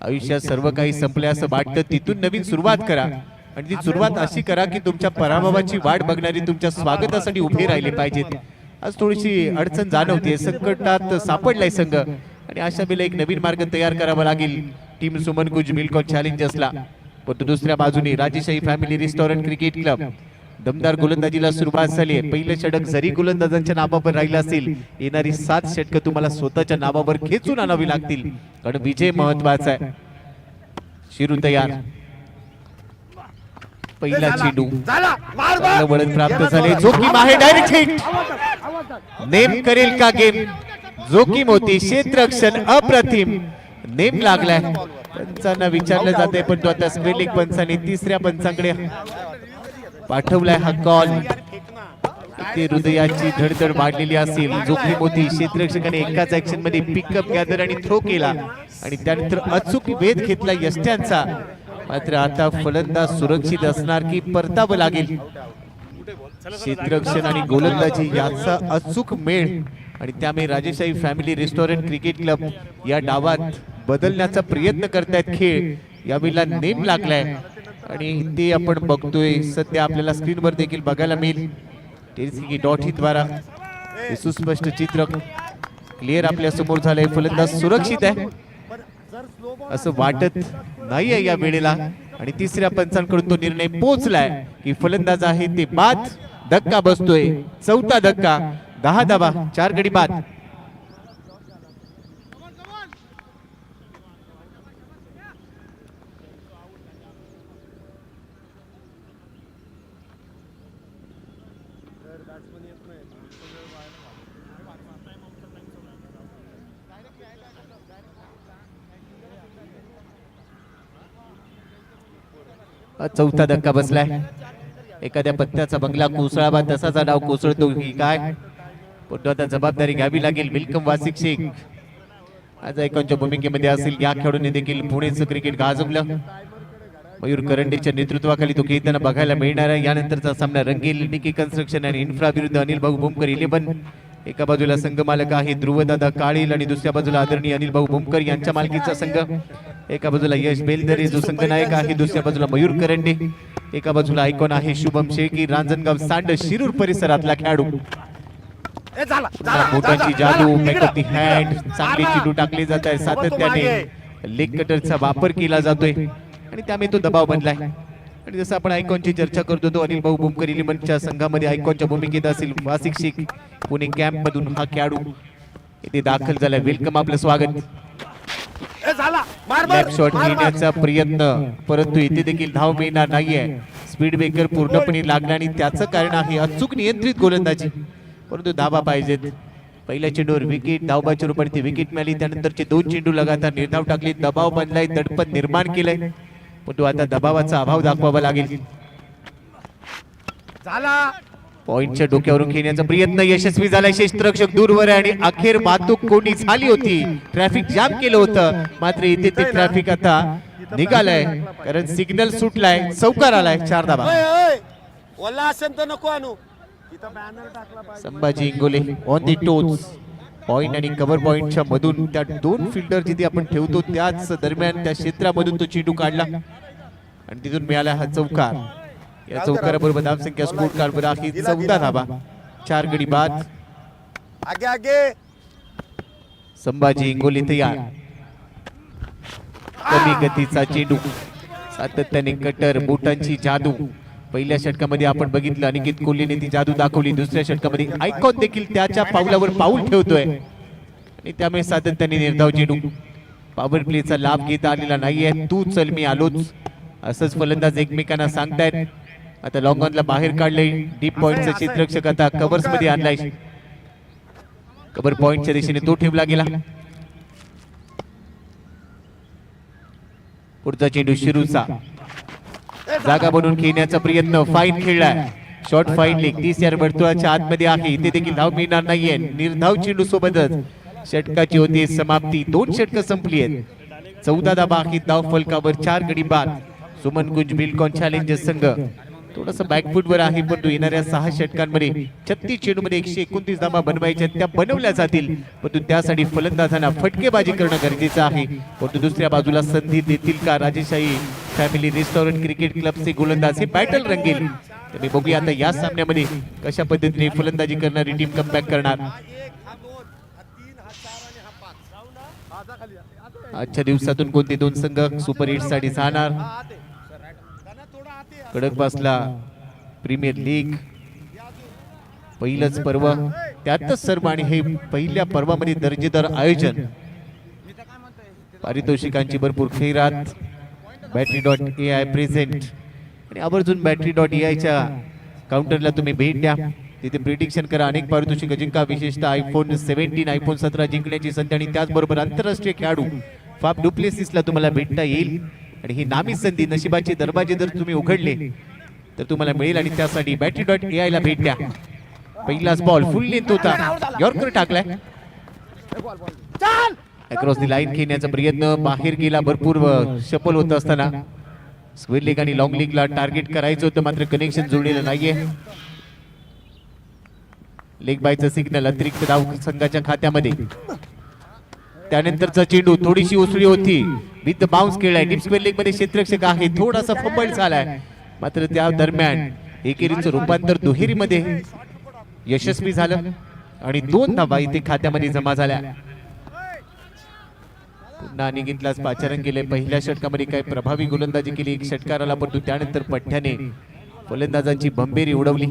आयुष्यात सर्व काही संपले असं वाटतं, तिथून नवीन सुरुवात करा आणि ती सुरुवात अशी करा की तुमच्या पराभवाची वाट बघणारी तुमच्या स्वागतासाठी उभे राहिले पाहिजेत. आज थोडीशी अडचण जाणवते, संकटात सापडलाय संघ आणि अशा वेळेला एक नवीन मार्ग तयार करावा लागेल टीम सुमन कुज मिल्कॉन चॅलेंजर्सला. परंतु दुसऱ्या बाजूने राजेशाही फॅमिली रेस्टॉरंट क्रिकेट क्लब दमदार गोलंदाजीला सुरुवात झाली आहे. पहिलं षटक जरी गोलंदाजांच्या नावावर राहिलं असेल, येणारी 7 षटकं तुम्हाला स्वतःच्या नावावर खेचून आणावी लागतील, कारण विजय महत्वाचा आहे. शिरू तयार. पहिला चेंडू वळण प्राप्त झाले. जोखीम आहे. Direct hit. नेम करेल का गेम. जोखीम होती. क्षेत्ररक्षण अप्रतिम. नेम लागलाय. पंचांना विचारलं जाते पण तो आता स्पेलिंग पंचांनी तिसऱ्या पंचांकडे पाठवलाय हा कॉल. ते हृदयाची धडधड वाढलेली असेल. जोखीम होती. क्षेत्ररक्षकाने एकाच ऍक्शन मध्ये पिकअप गॅदर आणि थ्रो केला आणि त्यानंतर अचूक वेध घेतला यष्ट्यांचा. मात्र आता फलंदाज सुरक्षित असणार की परतावं लागेल. क्षेत्ररक्षण आणि गोलंदाजी याचा अचूक मेळ आणि त्यामुळे राजेशाही फॅमिली रेस्टॉरंट क्रिकेट क्लब या डावात बदलण्याचा प्रयत्न करतायत खेळ. यावेळेला नेम लागलाय आणि ते आपण बघतोय सध्या आपल्याला स्क्रीनवर देखील बघायला मिळेल. टेनिस क्रिकेट .in द्वारा सुस्पष्ट चित्र क्लिअर आपल्या समोर झालंय. फलंदाज सुरक्षित आहे असं वाटत नाहीये या वेळेला आणि तिसऱ्या पंचांकडून तो निर्णय पोहोचलाय की फलंदाज आहे ते बाद. धक्का बसतोय. चौथा धक्का. 10 धाबा 4 गडी बाद. चौथा धक्का बसलाय. एखाद्या पत्त्याचा बंगला कोसळावा तसाचा डाव कोसळतो की काय, पण आता जबाबदारी घ्यावी लागेल. वेलकम वासिक शेख आज आयकॉनच्या भूमिकेमध्ये असेल. या खेळाडूने देखील पुणेचं क्रिकेट गाजवलं. मयूर करंडेच्या नेतृत्वाखाली तो खेळताना बघायला मिळणार आहे. यानंतरचा सामना रंगेल. निकी कन्स्ट्रक्शन आणि इन्फ्रा विरुद्ध अनिल भाऊ भूमकर 11. एका बाजूला संघ मालक आहे ध्रुवदादा काळील आणि दुसऱ्या बाजूला आदरणीय अनिल भाऊ भूमकर यांच्या मालकीचा संघ. एका बाजूला यश बेलदरे जो संघनायक आहे, दुसऱ्या बाजूला मयूर करंडे, एका बाजूला आयकॉन आहे शुभम शेळकी रांजणगाव सांड शिरूर परिसरातला खेळाडू. बोटांची जादू, मेकअप दी हँड, चांगली चेंडू टाकले जात आहे. सातत्याने लेग कटरचा वापर केला जातोय आणि त्यामुळे तो दबाव बनलाय. आणि जसं आपण आयकॉनची चर्चा करतो तो अनिल भाऊ भूमकर 11च्या संघामध्ये आयकॉनच्या भूमिकेत असेल. वासिक शेख पुणे कॅम्प मधून हा खेळाडू इथे दाखल झालाय. वेलकम, आपलं स्वागत. लेफ्ट शॉट घेण्याचा प्रयत्न, परंतु इथे देखील धाव मिळणार नाहीये. स्पीड ब्रेकर पूर्णपणे लागला आणि त्याचं कारण आहे अचूक नियंत्रित गोलंदाजी, परंतु धावा पाहिजेत. पहिल्या चेंडूवर विकेट, धावबाच्या रूपाने ती विकेट मिळाली. त्यानंतरचे 2 चेंडू लगातार निर्धाव टाकले. दबाव बनलाय, दडपण निर्माण केलंय, परंतु आता दबावाचा अभाव दाखवावा लागेल. पॉइंटच्या डोक्यावरून खेळण्याचा प्रयत्न यशस्वी झालाय. क्षेत्ररक्षक दूरवर आहे आणि अखेर वाहतूक कोंडी झाली होती. ट्रॅफिक जाम केलं होतं, मात्र इथे ते ट्रॅफिक आता निघालंय कारण सिग्नल सुटलाय, चौकार आलाय. 4 धावा. ओला असेल तर नको आणू. तिथं बॅनर टाकला पाहिजे. Sambhaji Ingole on the touch. Point आणि कव्हर पॉइंटच्या मधून त्या 2 फिल्डर जिथे आपण ठेवतो त्याच दरम्यान त्या क्षेत्रामधून तो चेंडू काढला आणि तिथून मिळाला हा चौकार. या चौकाराबरोबर धावसंख्या स्कोर कार्ड आहे 14 धावा. 4 गडी बाद. आगे आगे. संभाजी इंगोले तयार. कमी गतीचा चेंडू, सातत्याने कटर, बोटांची जादू. पहिल्या षटकामध्ये आपण बघितलं अनिकेत कोल्हेने ती जादू दाखवली. दुसऱ्या षटकामध्ये आयकॉन देखील त्याच्या पावलावर पाऊल ठेवतोय आणि त्यामुळे सातत्याने निर्धाव चेंडू. पॉवर प्लेचा लाभ घेता आलेला नाहीये. तू चल मी आलोच असंच फलंदाज एकमेकांना सांगतायत. आता लॉंग ऑनला बाहेर काढलंय. डीप पॉइंटचा क्षेत्ररक्षक आता कव्हर्स मध्ये आणलाय. कव्हर पॉइंटच्या दिशेने तो ठेवला गेला. पुढचा चेंडू शिरूचा. जागा बनवून खेळण्याचा प्रयत्न. फाईन खेळलाय. शॉर्ट फाईन लेग 30 यार्ड वर्तुळाच्या आतमध्ये आहे. इथे देखील धाव मिळणार नाहीये. निर्धाव चेंडू सोबतच षटकाची होती समाप्ती. 2 षटकं संपली आहेत. 14 धावा आहेत धाव फलकावर. 4 गडी बाद. सुमन गुंज बिल्डकॉन चॅलेंजर्स संघ थोडंसं बॅकफुटवर आहे, परंतु येणाऱ्या 6 षटकांमध्ये 36 चेंडूमध्ये 129 धावा बनवायच्या त्या बनवल्या जातील, परंतु त्यासाठी फलंदाजांना फटकेबाजी करणं गरजेचं आहे. परंतु दुसऱ्या बाजूला संधी देतील का राजेशाही फॅमिली रेस्टॉरंट क्रिकेट क्लबचे गोलंदाज? हे बॅटल रंगेल. तुम्ही बघूया आता या सामन्यामध्ये कशा पद्धतीने फलंदाजी करणारी टीम कमबॅक करणार. आजच्या दिवसातून कोणते 2 संघ सुपर 8 साठी जाणार? खडकवासला प्रीमियर लीग पहिलंच पर्व, त्यातच सर्व आणि हे पहिल्या पर्वामध्ये दर्जेदार आयोजन, पारितोषिकांची भरपूर खैरात. battery.ai प्रेझेंट आणि आवर्जून battery.ai काउंटरला तुम्ही भेट द्या. तिथे प्रिडिक्शन करा. अनेक पारितोषिक जिंका, विशेषतः iPhone 17, iPhone 17 जिंकण्याची संधी आणि त्याचबरोबर आंतरराष्ट्रीय खेळाडू फाफ डुप्लेसिसला तुम्हाला भेटता येईल. आणि ही नामी संधी, नशिबाचे दरवाजे जर तुम्ही उघडले तर तुम्हाला मिळेल आणि त्यासाठी battery.ai ला भेट द्या. पहिलाच बॉल फुल लेंथ होता, यॉर्कर टाकलाय. अक्रॉस दी लाईन खेळण्याचा प्रयत्न बाहेर गेला. भरपूर शफल होत असताना स्क्वेअर लेग आणि लॉंग लेगला टार्गेट करायचं होतं, मात्र कनेक्शन जुळलेलं नाहीये. लेग बायचं सिग्नल अतिरिक्त धाव संघाच्या खात्यामध्ये. त्यानंतरचा चेंडू थोडीशी उसळी होती, विथ बाउन्स खेळलाय. डीप स्क्वेअर लेग मध्ये क्षेत्ररक्षक आहे, थोडासा फंबल झालाय, मात्र त्या दरम्यान एकेरीचं रूपांतर दुहेरीमध्ये यशस्वी झालं आणि 2 धावा इथे खात्यामध्ये जमा झाल्या. पुन्हा अनिकेतलाच पाचारण केले. पहिल्या षटकामध्ये काही प्रभावी गोलंदाजी केली, 1 षटकार आला, परंतु त्यानंतर पठ्ठ्याने फलंदाजांची भंबेरी उडवली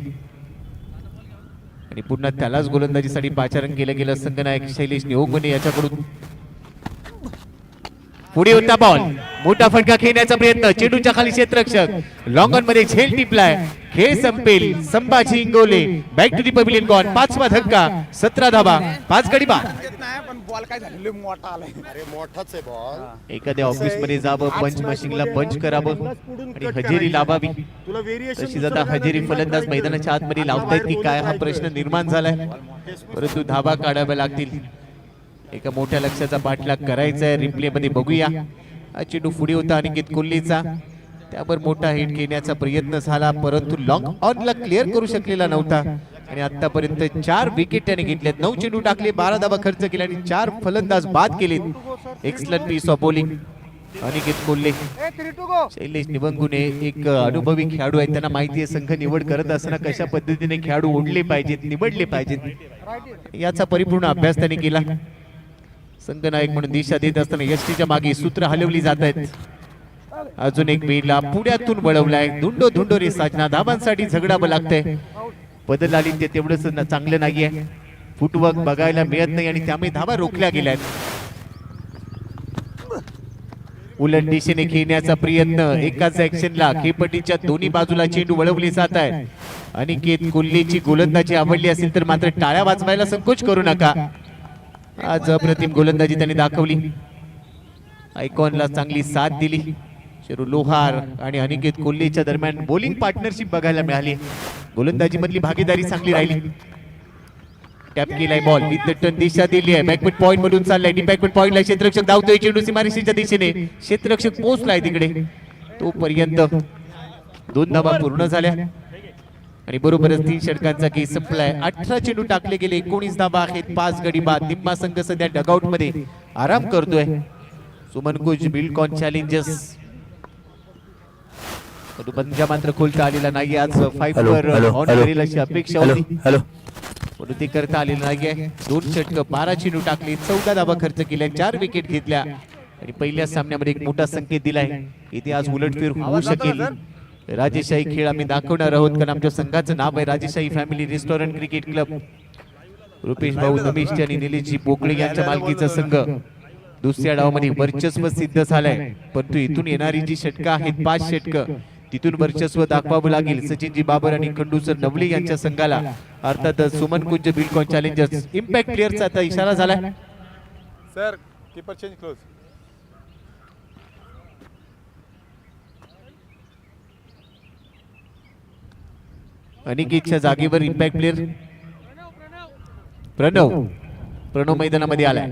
आणि पुन्हा त्यालाच गोलंदाजीसाठी पाचारण केलं गेलं. संघनायक शैलेश निओगणे याच्याकडून पुढे होता बॉल, मोठा फटका खेळण्याचा प्रयत्न. चेंडूच्या खाली क्षेत्ररक्षक लॉंग ऑन मध्ये झेल टिपलाय. खेळ संपेल. Sambhaji Ingole back to the pavilion gone. 5वा धक्का, 17 धावा, 5 गडी बाद. पण बॉल काय झालेले मोठा आलाय. अरे मोठाच आहे बॉल. एखाद्या ऑफिस मध्ये जावं, पंच मशीनला पंच करावं आणि हजेरी लावावी. तुला व्हेरिएशन तशीच आता हजेरी फलंदाज मैदानाच्या आतमध्ये लावतायत की काय, हा प्रश्न निर्माण झालाय. परंतु धावा काढाव्या लागतील. एका मोठ्या लक्ष्याचा पाठलाग करायचा आहे. रिप्ले मध्ये बघूया. हा चेंडू पुढे होता अनिकेत कोल्हेचा, त्यावर मोठा हिट घेण्याचा प्रयत्न झाला, परंतु लॉंग ऑनला क्लिअर करू शकलेला नव्हता. आणि आतापर्यंत 4 विकेट त्याने घेतल्यात. 9 चेंडू टाकले, 12 धावा खर्च केले आणि 4 फलंदाज बाद केलेत. Excellent piece of bowling Aniket Kolhe. Shailesh Nivangune एक अनुभवी खेळाडू आहेत, त्यांना माहिती आहे संघ निवड करत असताना कशा पद्धतीने खेळाडू ओढले पाहिजेत, निवडले पाहिजेत, याचा परिपूर्ण अभ्यास त्यांनी केला. संघनायक म्हणून दिशा देत असताना यष्टीच्या मागे सूत्र हलवली जात आहेत. अजून एक वेळेला पुढ्यातून वळवलाय. धुंडो धुंडो रे साजना, धावांसाठी झगडावं लागतंय. बदल आली ते तेवढंच चांगलं नाहीये. फुटवर्क बघायला मिळत नाही आणि त्यामुळे धावा रोखल्या गेल्यात. उलट दिशेने खेळण्याचा प्रयत्न. एकाच ऍक्शनला खेळपट्टीच्या दोन्ही बाजूला चेंडू वळवले जात आहे. अनिकेत कोल्हेची गोलंदाजी आवडली असेल तर मात्र टाळ्या वाजवायला संकोच करू नका. आज अप्रतिम गोलंदाजी त्यांनी दाखवली. आयकॉनला चांगली साथ दिली. शिरू लोहार आणि अनिकेत कोल्हेच्या दरम्यान बॉलिंग पार्टनरशिप बघायला मिळाली. गोलंदाजी मधली भागीदारी चांगली राहिली. टॅप केलाय बॉल विथ टर्न दिशा दिली आहे. बॅकवर्ड पॉइंट मधून चाललाय. डी बॅकवर्ड पॉइंटला क्षेत्ररक्षक धावतोय. चेंडू सीमारेषेच्या दिशेने क्षेत्ररक्षक पोहोचलाय तिकडे. तोपर्यंत 2 धावा पूर्ण झाल्या आणि बरोबरच 3 षटकांचा खेळ संपलाय. 18 चेंडू टाकले गेले. 19 धावा आहेत. 5 गडी बाद. निम्मा संघ सध्या डगआउट मध्ये आराम करतोय. सुमन कुज बिल्डकॉन चॅलेंजर्स पंजा मात्र खोलता आलेला नाही. आज 5 वर ऑन करेल अशी अपेक्षा होती परंतु ते करता आलेलं नाहीये. 2 षटक 12 चेंडू टाकले. 14 धावा खर्च केल्या. 4 विकेट घेतल्या आणि पहिल्या सामन्यामध्ये एक मोठा संकेत दिलाय. इथे आज उलटफेर होऊ शकेल. राजेशाही खेळ आम्ही दाखवणार आहोत कारण आमच्या संघाचं नाव आहे राजेशाही family restaurant cricket club. Rupesh भाऊ नमिष्ट आणि निलेशजी पोकळे यांच्या मालकीचा संघ दुसऱ्या डावामध्ये वर्चस्व सिद्ध झालंय. परंतु इथून येणारी जी षटकं आहेत 5 षटकं तिथून वर्चस्व दाखवावं लागेल. सचिनजी बाबर आणि खंडूसर नवले यांच्या संघाला अर्थातच सुमन कुंज बिल्डकॉन चॅलेंजर्स इम्पॅक्ट प्लेअरचा आता इशारा झालाय. Sir keeper change close. अनिकेतच्या जागेवर इम्पॅक्ट प्लेअर प्रणव मैदानामध्ये आलाय.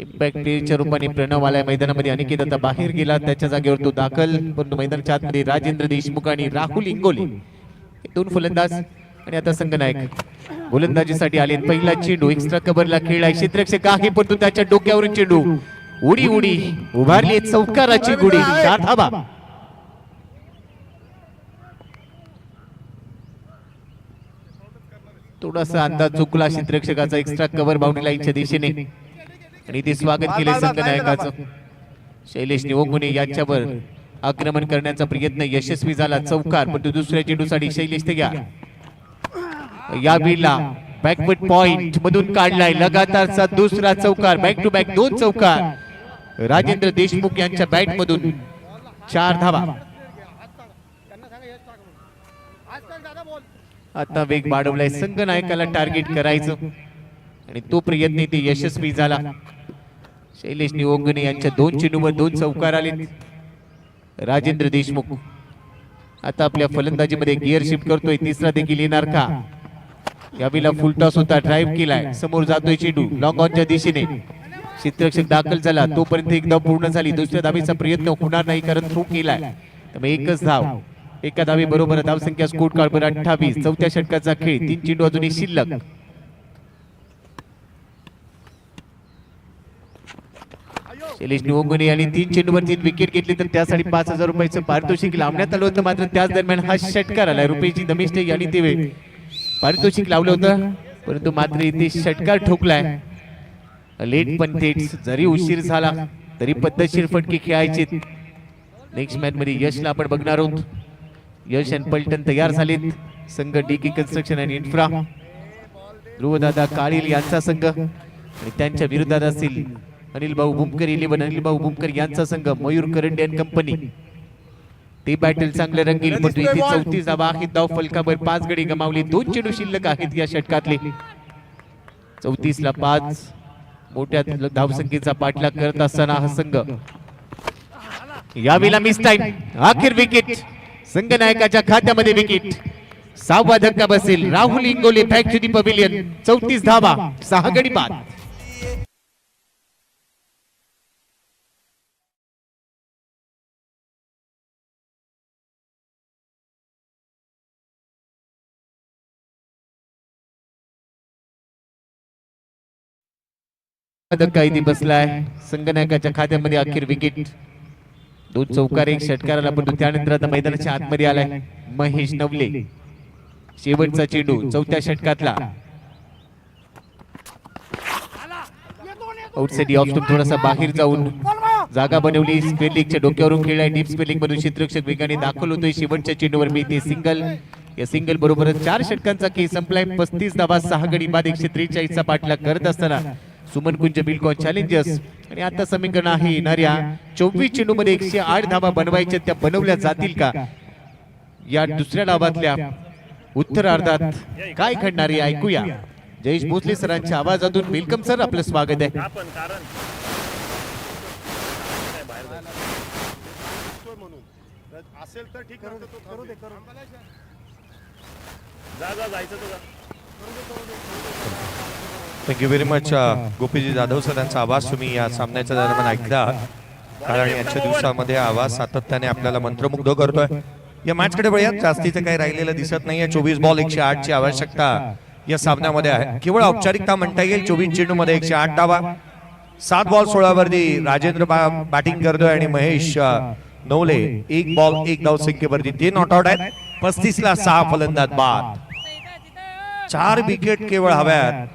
इम्पॅक्ट प्लेअरच्या रूपाने प्रणव आलाय मैदानामध्ये. अनिकेत आता बाहेर गेला. त्याच्या जागेवर तो दाखल. परंतु मैदानाच्या आतमध्ये राजेंद्र देशमुख आणि राहुल इंगोले 2 फलंदाज आणि आता संघनायक गोलंदाजीसाठी आले. पहिला चेंडू एक्स्ट्रा कव्हरला खेळलाय. क्षेत्ररक्षक आहे परंतु त्याच्या डोक्यावरून चेंडू उडी उभारली. चौकाराची गुडी. 4 धावा. थोडासा अंदाज चुकला क्षेत्ररक्षकाचा. एक्स्ट्रा कव्हर बाउंड्री लाईनच्या दिशेने आणि ते स्वागत केले संघनायकाचं. शैलेश निवंगुने याच्यावर आक्रमण करण्याचा प्रयत्न यशस्वी झाला. चौकार परंतु दुसऱ्या चेंडूसाठी शैलेश तयार. या वेळेला बॅकवर्ड पॉइंट मधून काढलाय. लगातारचा दुसरा चौकार. बॅक टू बॅक 2 चौकार राजेंद्र देशमुख यांच्या बॅट मधून. 4 धावा. आता वेग वाढवलाय. संघनायकाला टार्गेट करायचं आणि तो प्रयत्न इथे यशस्वी झाला. शैलेश निवंगने यांच्या 2 चेंडूवर 2 चौकार आले. राजेंद्र देशमुख आता आपल्या फलंदाजीमध्ये गिअर शिफ्ट करतोय. तिसरा देखील येणार का? यावेळेला फुलटॉस होता. ड्राईव्ह केलाय. समोर जातोय चेंडू लॉंग ऑनच्या दिशेने. क्षेत्ररक्षक दाखल झाला. तोपर्यंत एक धाव पूर्ण झाली. दुसऱ्या धावेचा प्रयत्न होणार नाही कारण थ्रो केलाय. त्यामुळे एकच धाव. एका धावे बरोबर धावसंख्या स्कोर कार्ड 28. चौथ्या षटकाचा खेळ. 3 चेंडू अजूनही शिल्लक. शैलेश निवंगुने यांनी 3 चेंडूवर 3 विकेट घेतली तर त्यासाठी 5000 रुपयाचं पारितोषिक लावण्यात आलं होतं. मात्र त्याच दरम्यान हा षटकार आला. रुपेशजी दमिष्ट यांनी ते पारितोषिक लावलं होतं परंतु मात्र इथे षटकार ठोकलाय. लेट पण थेट. जरी उशीर झाला तरी पद्धतशीर फटके खेळायचे. नेक्स्ट मॅच मध्ये यशला आपण बघणार आहोत. यश आणि पलटण तयार झालेत. संघ डीके कन्स्ट्रक्शन आणि इन्फ्रा. ध्रुवदादा काळील यांचा संघ आणि त्यांच्या विरोधात असतील अनिल भाऊ बुमकर 11. अनिल भाऊ बुमकर यांचा संघ मयूर करंडे आणि कंपनी. ते बॅटल चांगले रंगील परंतु इथे 34 धावा आहेत. धाव फलकावर 5 गडी गमावले. 2 चेंडू शिल्लक आहेत या षटकातले. 34 ला 5 मोठ्या धावसंख्येचा पाठलाग करत असताना हा संघ यावेळेला मिस टाइम. अखेर विकेट. संघनायकाच्या खात्यामध्ये विकेट. 6वा धक्का बसेल. Rahul Ingole back to the pavilion. 34 धावा 6 गडी बाद. धक्का इथे बसलाय. संघनायकाच्या खात्यामध्ये अखेर विकेट. 2 चौकार 1 षटकाराला पण त्यानंतर आता मैदानाच्या आतमध्ये आलाय महेश नवले. शेवटचा चेंडू 4थ्या षटकातला. आउटसाइड ऑफ स्टंप थोडासा बाहेर जाऊन जागा बनवली. स्पेलिंगच्या डोक्यावरून खेळलाय. डीप स्पेलिंग मधून क्षेत्ररक्षक वेगाने दाखल होतोय. शेवटच्या चेंडूवर मी ते सिंगल. या सिंगल बरोबरच 4 षटकांचा खेळ संपलाय. 35 धावा 6 गडी बाद. 143 चा पाठलाग करत असताना सुमन कुंज बिल्डकॉन चॅलेंजर्स आणि आता समीकरण आहे येणाऱ्या 24 चेंडू मध्ये 108 धावा बनवायच्या. त्या बनवल्या जातील का? या दुसऱ्या डावातल्या उत्तरार्धात काय घडणार आहे ऐकूया. जयेश भोसले सरांच्या आवाजातून. वेलकम सर, आपलं स्वागत आहे. असेल तर ठीक. जायचं तुझं. Thank you very much Gopiji Jadhav sir यांचा आवाज तुम्ही या सामन्याच्या दरम्यान ऐकला, कारण याच्या दिवसामध्ये आवाज सातत्याने आपल्याला मंत्रमुग्ध करतोय. या मॅच कडे बघूया, जास्तीचं काही राहिलेलं दिसत नाहीये. 24 बॉल 108 ची आवश्यकता या सामन्यामध्ये आहे. केवळ औपचारिकता म्हणता येईल. 24 चेंडू मध्ये 108 धावा. 7 बॉल 16 वरती राजेंद्र बॅटिंग करतोय आणि महेश नवले 1 बॉल 1 धाव संख्येवरती ते नॉट आउट आहेत. 35 ला 6 फलंदाज बाद. 4 विकेट केवळ हव्यात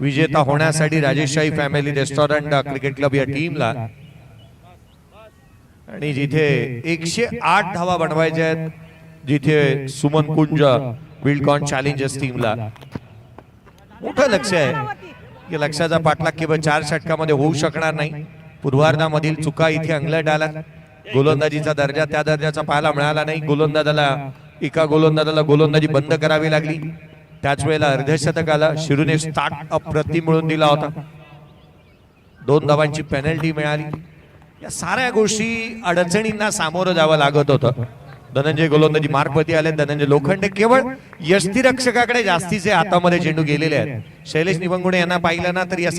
विजेता होण्यासाठी राजेशाही फॅमिली रेस्टॉरंट क्रिकेट क्लब या टीमला. आणि जिथे 108 धावा बनवायच्या आहेत, जिथे सुमन कुंज बिल्डकॉन चॅलेंजर्स टीमला मोठं लक्ष आहे. या लक्षाचा पाठलाग केवळ 4 षटकामध्ये होऊ शकणार नाही. पूर्वार्धामधील चुका इथे अंगलट आल्या. गोलंदाजीचा दर्जा त्या दर्जाचा पाहायला मिळाला नाही. एका गोलंदाजाला गोलंदाजी बंद करावी लागली. त्याच वेळेला अर्धशतकाला शिरूने स्टार्ट अप्रतिम मिळून दिला होता. 2 धावांची पेनल्टी मिळाली. या साऱ्या गोष्टी अडचणींना सामोरं जावं लागत होतं. धनंजय गोलंदाजी मार्गवरती आले. धनंजय लोखंडे केवळ यष्टीरक्षकाकडे जास्तीचे हातामध्ये चेंडू गेलेले आहेत. शैलेश निवंगुणे यांना पाहिलं ना तर या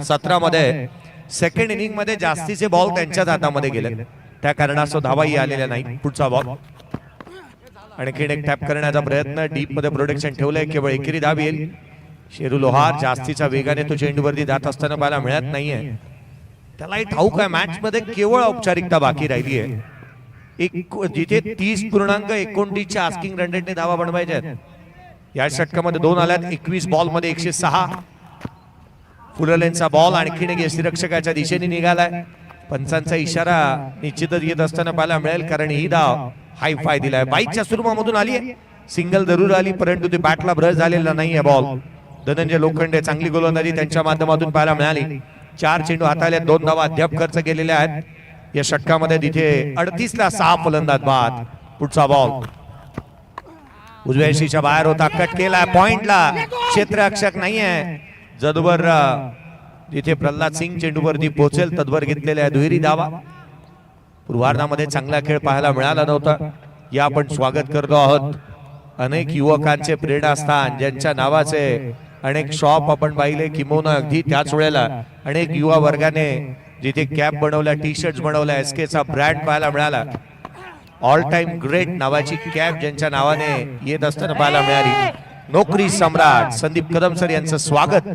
सत्रामध्ये सेकंड इनिंग मध्ये जास्तीचे बॉल त्यांच्याच हातामध्ये गेले. त्या कारणास्तव धावाही आलेल्या नाही. पुढचा बॉल आणखीन एक टॅप करण्याचा प्रयत्न. डीप मध्ये प्रोटेक्शन ठेवलंय. केवळ एकेरी धाव येईल. शेरू लोहार जास्तीच्या वेगाने तो चेंडूवरती जात असताना पाहायला मिळत नाहीये. त्यालाही ठाऊक आहे मॅच मध्ये केवळ औपचारिकता बाकी राहिली आहे. जिथे 30.29 च्या आस्किंग रन रेटने धावा बनवायच्या आहेत. या षटकामध्ये 2 आल्यात. 21 बॉल मध्ये 106. फुललेनचा बॉल आणखीन एक यष्टीरक्षकाच्या दिशेने निघालाय. पंचांचा इशारा निश्चितच येत असताना पाहायला मिळेल, कारण ही धाव हाय फाय दिलाय. 22च्या सुरुवामधून आली आहे. सिंगल जरूर आली, परंतु ते बॅटला ब्रश झालेला नाहीये बॉल. धनंजय लोखंडे चांगली गोलंदाजी त्यांच्या माध्यमातून पाहायला मिळाली. 4 चेंडू हाताळले. 2 धावा अद्याप खर्च केलेल्या आहेत. या षटकामध्ये तिथे 38 ला 6 फलंदाज बाद. पुढचा बॉल उजव्या शीच्या बाहेर होता. कट केला पॉइंटला. क्षेत्ररक्षक नाहीये. जदवर जिथे प्रल्हाद सिंग चेंडूवरती पोहोचेल तदवर घेतलेल्या दुहेरी धावा. पूर्वार्धामध्ये चांगला खेळ पाहायला मिळाला नव्हता. या आपण स्वागत करतो आहोत. अनेक युवकांचे प्रेरणास्थान, ज्यांच्या नावाचे अनेक शॉप आपण पाहिले, किंबहुना अगदी त्याच वेळेला अनेक युवा वर्गाने जिथे कॅप बनवल्या, टी शर्ट बनवल्या, SK चा ब्रँड पाहायला मिळाला. ऑल टाइम ग्रेट नावाची कॅप ज्यांच्या नावाने येत असताना पाहायला मिळाली. नोकरी सम्राट संदीप कदम सर यांचं स्वागत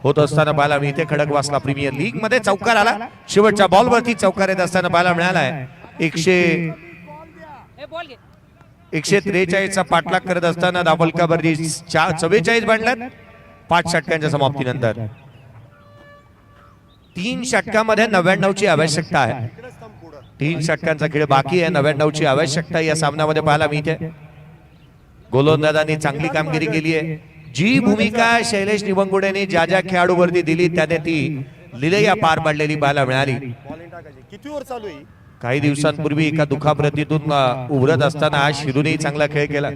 होत असताना पाहायला मी इथे खडकवासला प्रीमियर लीग मध्ये चौकार आला. शेवटच्या बॉलवरती चौकार येत असताना पाहायला मिळालाय. 143 चा पाठलाग करत असताना दाबलकावरती 44 बांधल्यात 5 षटकांच्या समाप्तीनंतर. 3 षटकामध्ये 99 ची आवश्यकता आहे. 3 षटकांचा खेळ बाकी आहे. 99 ची आवश्यकता या सामन्यामध्ये पाहायला मिळते. गोलंदाजांनी चांगली कामगिरी केली आहे. जी भूमिका शैलेश निवंगुडेने ज्या ज्या खेळाडूवरती दिली त्याने ती लिलया पार पाडलेली पाहायला मिळाली. किती वर चालू आहे? काही दिवसांपूर्वी एका दुखापतीतून उभरत असताना आज शिरूनेही चांगला खेळ केला.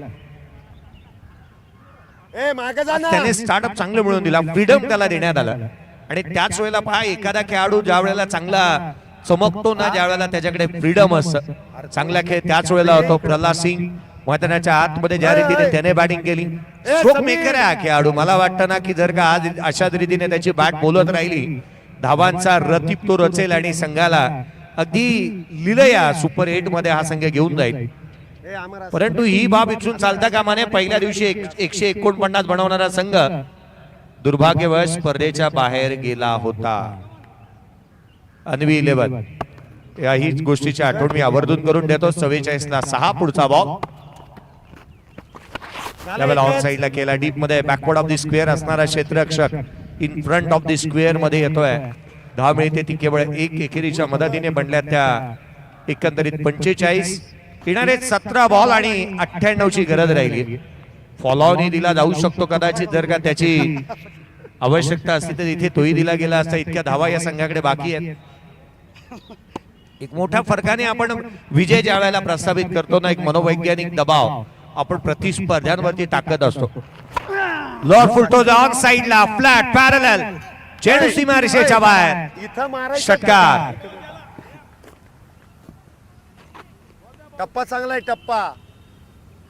त्याने स्टार्टअप चांगलं मिळवून दिला. फ्रीडम त्याला देण्यात आलं. आणि त्याच वेळेला पहा, एखादा खेळाडू ज्या वेळेला चांगला चमकतो ना, ज्या वेळेला त्याच्याकडे फ्रीडम असतं, चांगला खेळ त्याच वेळेला होतो. प्रल्हाद सिंग मैदानाच्या आतमध्ये ज्या रीतीने त्याने बॅटिंग केली, स्ट्रोक मेकर आहे हा खेळाडू. मला वाटतं ना की जर का आज अशाच रीतीने त्याची बॅट बोलत राहिली, धावांचा रतीप तो रचेल आणि संघाला अगदी लिलया सुपर 8 मध्ये हा संघ घेऊन जाईल. परंतु ही बाब इथून चालता कामा नये. पहिल्या दिवशी 149 बनवणारा संघ दुर्भाग्यवश स्पर्धेच्या बाहेर गेला होता. अन्वी 11 याही गोष्टीची आठवण मी आवर्जून करून देतो. 44 ला 6 पुढचा बॉल लेवल ऑन साइडला केला. डीप मध्ये बॅकवर्ड ऑफ द स्क्वेअर असणारा क्षेत्ररक्षक in front of the square मध्ये येतोय. धाव मिळते ती केवळ 1 एकेरीच्या मदतीने बनल्या त्या. एकंदरीत 45 येणारे 17 बॉल आणि 98 ची गरज राहिली. फॉलोनी दिला जाऊ शकतो कदाचित, जर का त्याची आवश्यकता असती तर इथे तोही दिला गेला असता. इतक्या धावा या संघाकडे बाकी आहेत. एक मोठ्या फरकाने आपण विजय ज्या वेळेला प्रस्थापित करतो ना, एक मनोवैज्ञानिक दबाव आपण प्रतिस्पर्ध्यांवरती टाकत असतो. लॉर्ड फुलटोज ऑन साइडला फ्लॅट पॅरलल चेंडू सीमारेषेच्या बाहेर. षटकार. टप्पा चांगला आहे टप्पा.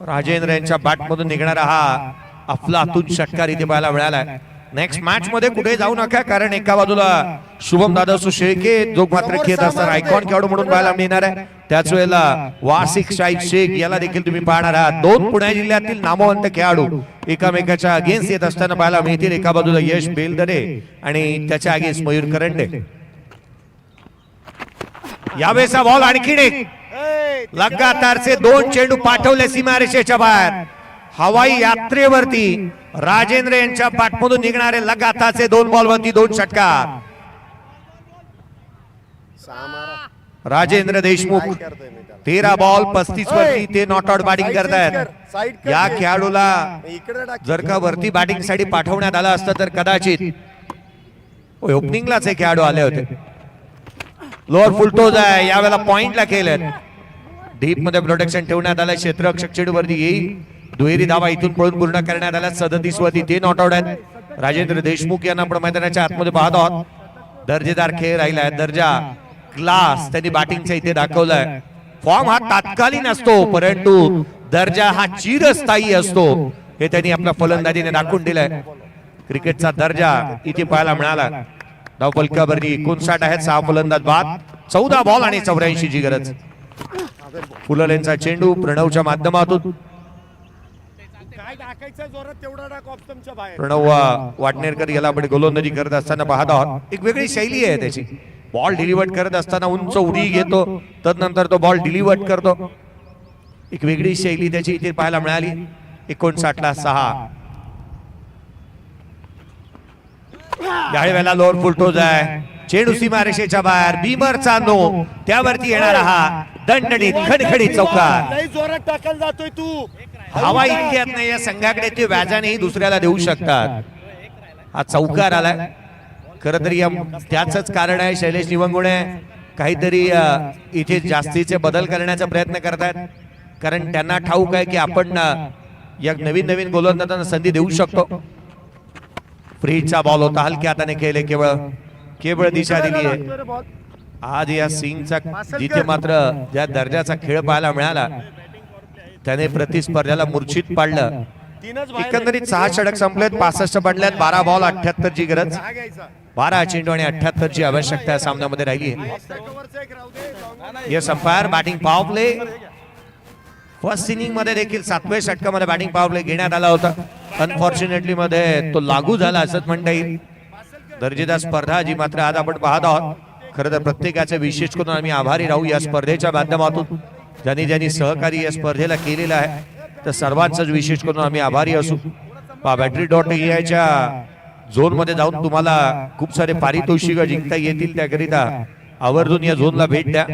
राजेंद्र यांच्या बॅटमधून निघणारा हा अफलातून षटकार इथे पाहायला मिळाला. नेक्स्ट मॅच मध्ये कुठे जाऊ नका, कारण एका बाजूला शुभम दादा शेळके जो मात्र खेळत असणार आयकॉन खेळाडू म्हणून पाहायला मिळणार आहे. त्याच वेळेला वासिक शाहीद शेख याला देखील तुम्ही पाहणार आहात. दोन पुणे जिल्ह्यातील नामवंत खेळाडू एकामेकाच्या अगेन्स्ट येत असताना पाहायला मिळतील. एका बाजूला यश बेलदरे आणि त्याच्या अगेन्स्ट मयूर करंडे. यावेळेचा बॉल आणखीन एक लगातारचे 2 चेंडू पाठवले सीमारेषेच्या बाहेर. हवाई यात्रेवरती राजेंद्र यांच्या पाठमधून निघणारे लगातारचे 2 बॉलवरती 2 षटकार. राजेंद्र देशमुख 13 बॉल 35 वरती ते नॉट आउट बॅटिंग करतायत. या खेळाडूला जर का वरती बॅटिंग साठी पाठवण्यात आलं असतं तर कदाचित ओपनिंगलाच हे खेळाडू आले होते. लोअर फुलटोज आहे, यावेळेला पॉइंटला केलं. डीप मध्ये प्रोटेक्शन ठेवण्यात आलं. क्षेत्ररक्षक चेंडूवरती येईल. दुहेरी धावा इथून पळून पूर्ण करण्यात आल्या. 37 वरती ते नॉट आउट आहेत. राजेंद्र देशमुख यांना आपण मैदानाच्या आतमध्ये पाहत आहोत. दर्जेदार खेळ राहिलाय, दर्जा क्लास त्यांनी बॅटिंगचा इथे दाखवलाय. फॉर्म हा तात्कालिक असतो, परंतु दर्जा हा चिरस्थायी असतो हे त्यांनी आपल्या फलंदाजीने दाखवून दिलंय. क्रिकेटचा दर्जा इथे पाहायला मिळाला. धावफलकावरती 59 आहेत. 6 फलंदाज बाद. 14 बॉल आणि 84 ची गरज. फुललेंचा चेंडू प्रणवच्या माध्यमातून. प्रणव वाटणेरकर याला आपण गोलंदाजी करत असताना पाहत आहोत. एक वेगळी शैली आहे त्याची. बॉल डिलिव्हर करत असताना उंच उडी घेतो, तदनंतर तो बॉल डिलिव्हर करतो. एक वेगळी शैली त्याची इथे पाहायला मिळाली. 59 ला 6. यावेळेला लोअर फुलटोज आहे. चेंडू सीमारेषेच्या बाहेर. बीमरचा नो, त्यावरती येणारा हा दणदणीत खडखडीत चौकार. जोरात टाकायला जातोय तू. हवा इतक्यात नाही या संघाकडे ते व्याजानेही दुसऱ्याला देऊ शकतात. हा चौकार आलाय. खर तर या त्याच कारण आहे शैलेश निवंगुणे काहीतरी इथे जास्तीचे बदल करण्याचा प्रयत्न करतायत, कारण त्यांना ठाऊक आहे की आपण या नवीन नवीन गोलंदाजांना संधी देऊ शकतो. फ्रीजचा बॉल होता, हलक्या हाताने खेळले, केवळ दिशा दिली आहे. आज या सिंगचा जिथे मात्र ज्या दर्जाचा खेळ पाहायला मिळाला त्याने प्रतिस्पर्ध्याला मूर्छित पाडलं. एकंदरीत 6 षटक संपलेत, 65 पडल्यात. 12 बॉल 78 ची गरज. 12 चेंडू आणि 78 ची आवश्यकता सामन्यामध्ये राहिली आहे. Yes umpire batting power play. First inning मध्ये देखील 7व्या षटकामध्ये बॅटिंग पॉवर प्ले घेण्यात आला होता. अनफॉर्च्युनेटली मध्ये तो लागू झाला असंच म्हणता येईल. दर्जेदार स्पर्धा जी मात्र आज आपण पाहत आहोत. खरं तर प्रत्येकाचे विशेष करून आम्ही आभारी राहू या स्पर्धेच्या माध्यमातून. ज्यांनी ज्यांनी सहकार्य या स्पर्धेला केलेलं आहे तर सर्वांचाच विशेष करून आम्ही आभारी असू. battery.ai च्या झोन मध्ये जाऊन तुम्हाला खूप सारे पारितोषिक जिंकता येतील, त्याकरिता आवर्जून या झोनला भेट द्या.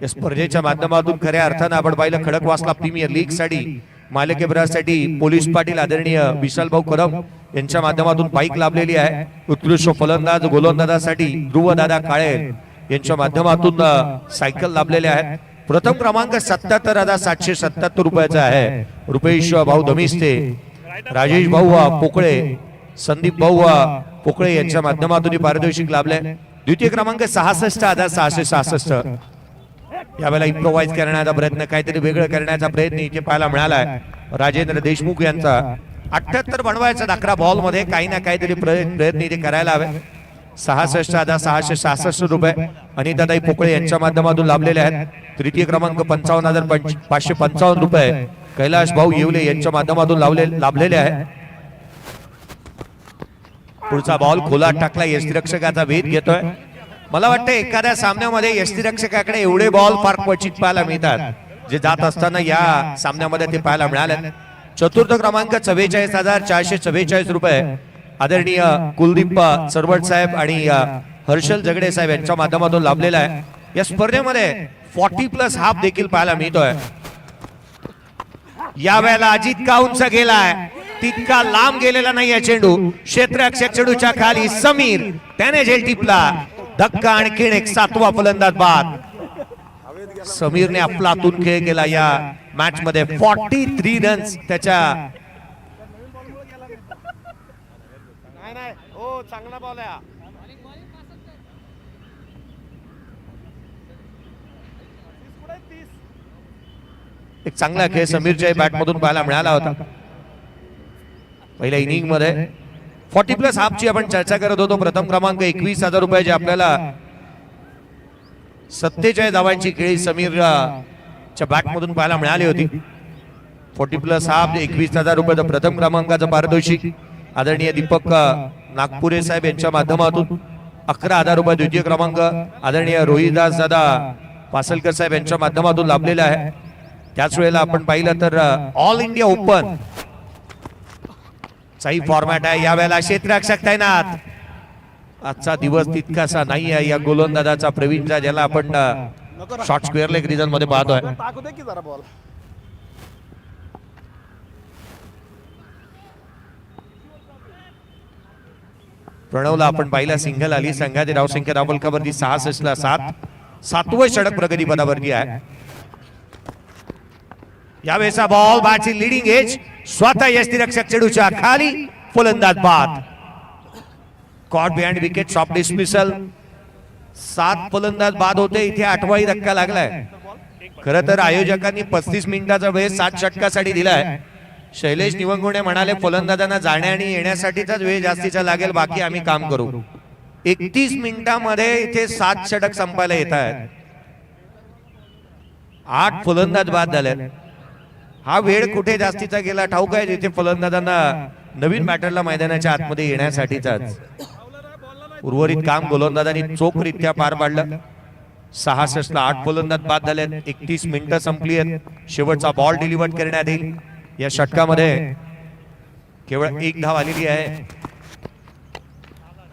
या स्पर्धेच्या माध्यमातून खऱ्या अर्थानं आपण पाहिलं खडकवासला प्रीमियर लीग साठी मालिकेभरासाठी पोलीस पाटील आदरणीय विशालभाऊ कदम यांच्या माध्यमातून बाईक लाभलेली आहे. उत्कृष्ट फलंदाज गोलंदाजासाठी ध्रुवदादा काळे यांच्या माध्यमातून सायकल लाभलेले आहेत. प्रथम क्रमांक 77,777 रुपयाचा आहे. रुपेश भाऊ धमिस्ते, राजेश भाऊ पोकळे, संदीप भाऊ पोकळे यांच्या माध्यमातून पारितोषिक लाभले. द्वितीय क्रमांक 66,666. यावेळेला इम्प्रोवाइज करण्याचा प्रयत्न, काहीतरी वेगळं करण्याचा प्रयत्न इथे पाहायला मिळाला आहे. राजेंद्र देशमुख यांचा 78 बनवायचा 11 बॉल मध्ये काही ना काहीतरी प्रयत्न इथे करायला हवे. 66,666 रुपये अनिताताई पोकळे यांच्या माध्यमातून लाभलेले आहेत. तृतीय क्रमांक 55,555 रुपये कैलाश भाऊ येवले यांच्या माध्यमातून लाभलेले आहे. पुढचा बॉल खोला टाकला. यष्टिरक्षकाचा वेध घेतोय. मला वाटतं एखाद्या सामन्यामध्ये यष्टिरक्षकाकडे एवढे बॉल फार क्वचित पाहायला मिळतात, जे जात असताना या सामन्यामध्ये ते पाहायला मिळाले. चतुर्थ क्रमांक 44,444 रुपये आदरणीय कुलदीप सरवट साहेब आणि हर्षल जगडे साहेब यांच्या माध्यमातून लाभलेला आहे. या स्पर्धेमध्ये 40+ हाफ देखील पाहायला मिळतोय. यावेळेला जितका उंच गेलाय तितका लांब गेलेला नाही आहे चेंडू. क्षेत्ररक्षक चेंडूच्या खाली समीर, त्याने झेल टिपला. धक्का आणखीन एक 7वा फलंदाज बाद. समीरने आपलातून खेळ केला या मॅच मध्ये. 43 रन्स त्याच्या. चांगला बॉल आहे. एक चांगला खेळ समीरच्या बॅट मधून पाहायला मिळाला होता पहिल्या इनिंग मध्ये. 40+ हाफची आपण चर्चा करत होतो. प्रथम क्रमांक 21,000 रुपये जे आपल्याला 47 धावांची खेळी समीरच्या बॅट मधून पाहायला मिळाली होती. 40+ हाफ 21,000 रुपये प्रथम क्रमांकाचं पारितोषिक आदरणीय दीपक नागपुरे साहेब यांच्या माध्यमातून. 11,000 रुपये द्वितीय क्रमांक आदरणीय रोहिदास दादा पासलकर साहेब यांच्या माध्यमातून लाभलेला आहे. त्याच वेळेला आपण पाहिलं तर ऑल इंडिया ओपन चाही फॉर्मॅट आहे. यावेळेला क्षेत्ररक्षक तैनात. आजचा दिवस तितकासा नाही आहे या गोलंदाजाचा प्रवीणचा, ज्याला आपण शॉर्ट स्क्वेअर लेग रिजन मध्ये पाहतोय. टाकू दे की जरा बॉल. प्रणवला आपण पाहिला सिंगल आली. संघाची धावसंख्या धावफलकावरती 66ला 7. 7वं षटक प्रगतीपदावरती आहे. यावेळेचा बॉल बॅटची लिडिंग एज स्वतः यष्टीरक्षक चेडूच्या खाली. फलंदाज बाद. Caught behind wicket shop dismissal. 7 फलंदाज बाद होते. इथे 8वाही धक्का लागलाय. खरं तर आयोजकांनी 35 मिनिटाचा वेळ 7 षटकासाठी दिलाय. शैलेश निवंगुणे म्हणाले फलंदाजांना जाण्या आणि येण्यासाठीचाच वेळ जास्तीचा लागेल, बाकी आम्ही काम करू. 31 मिनिटांमध्ये इथे 7 षटक संपायला येत आहेत. 8 फलंदाज बाद झाले. हा वेळ कुठे जास्तीचा गेला ठाऊक आहे. जिथे फलंदाजांना नवीन बॅटरला मैदानाच्या आतमध्ये येण्यासाठीचाच. उर्वरित काम गोलंदाजांनी चोखरित्या पार पाडलं. 66ला 8 फलंदाज बाद झाले. 31 मिनिटं संपली आहेत. शेवटचा बॉल डिलिव्हर करण्यात येईल. या षटकामध्ये केवळ 1 धाव आलेली आहे.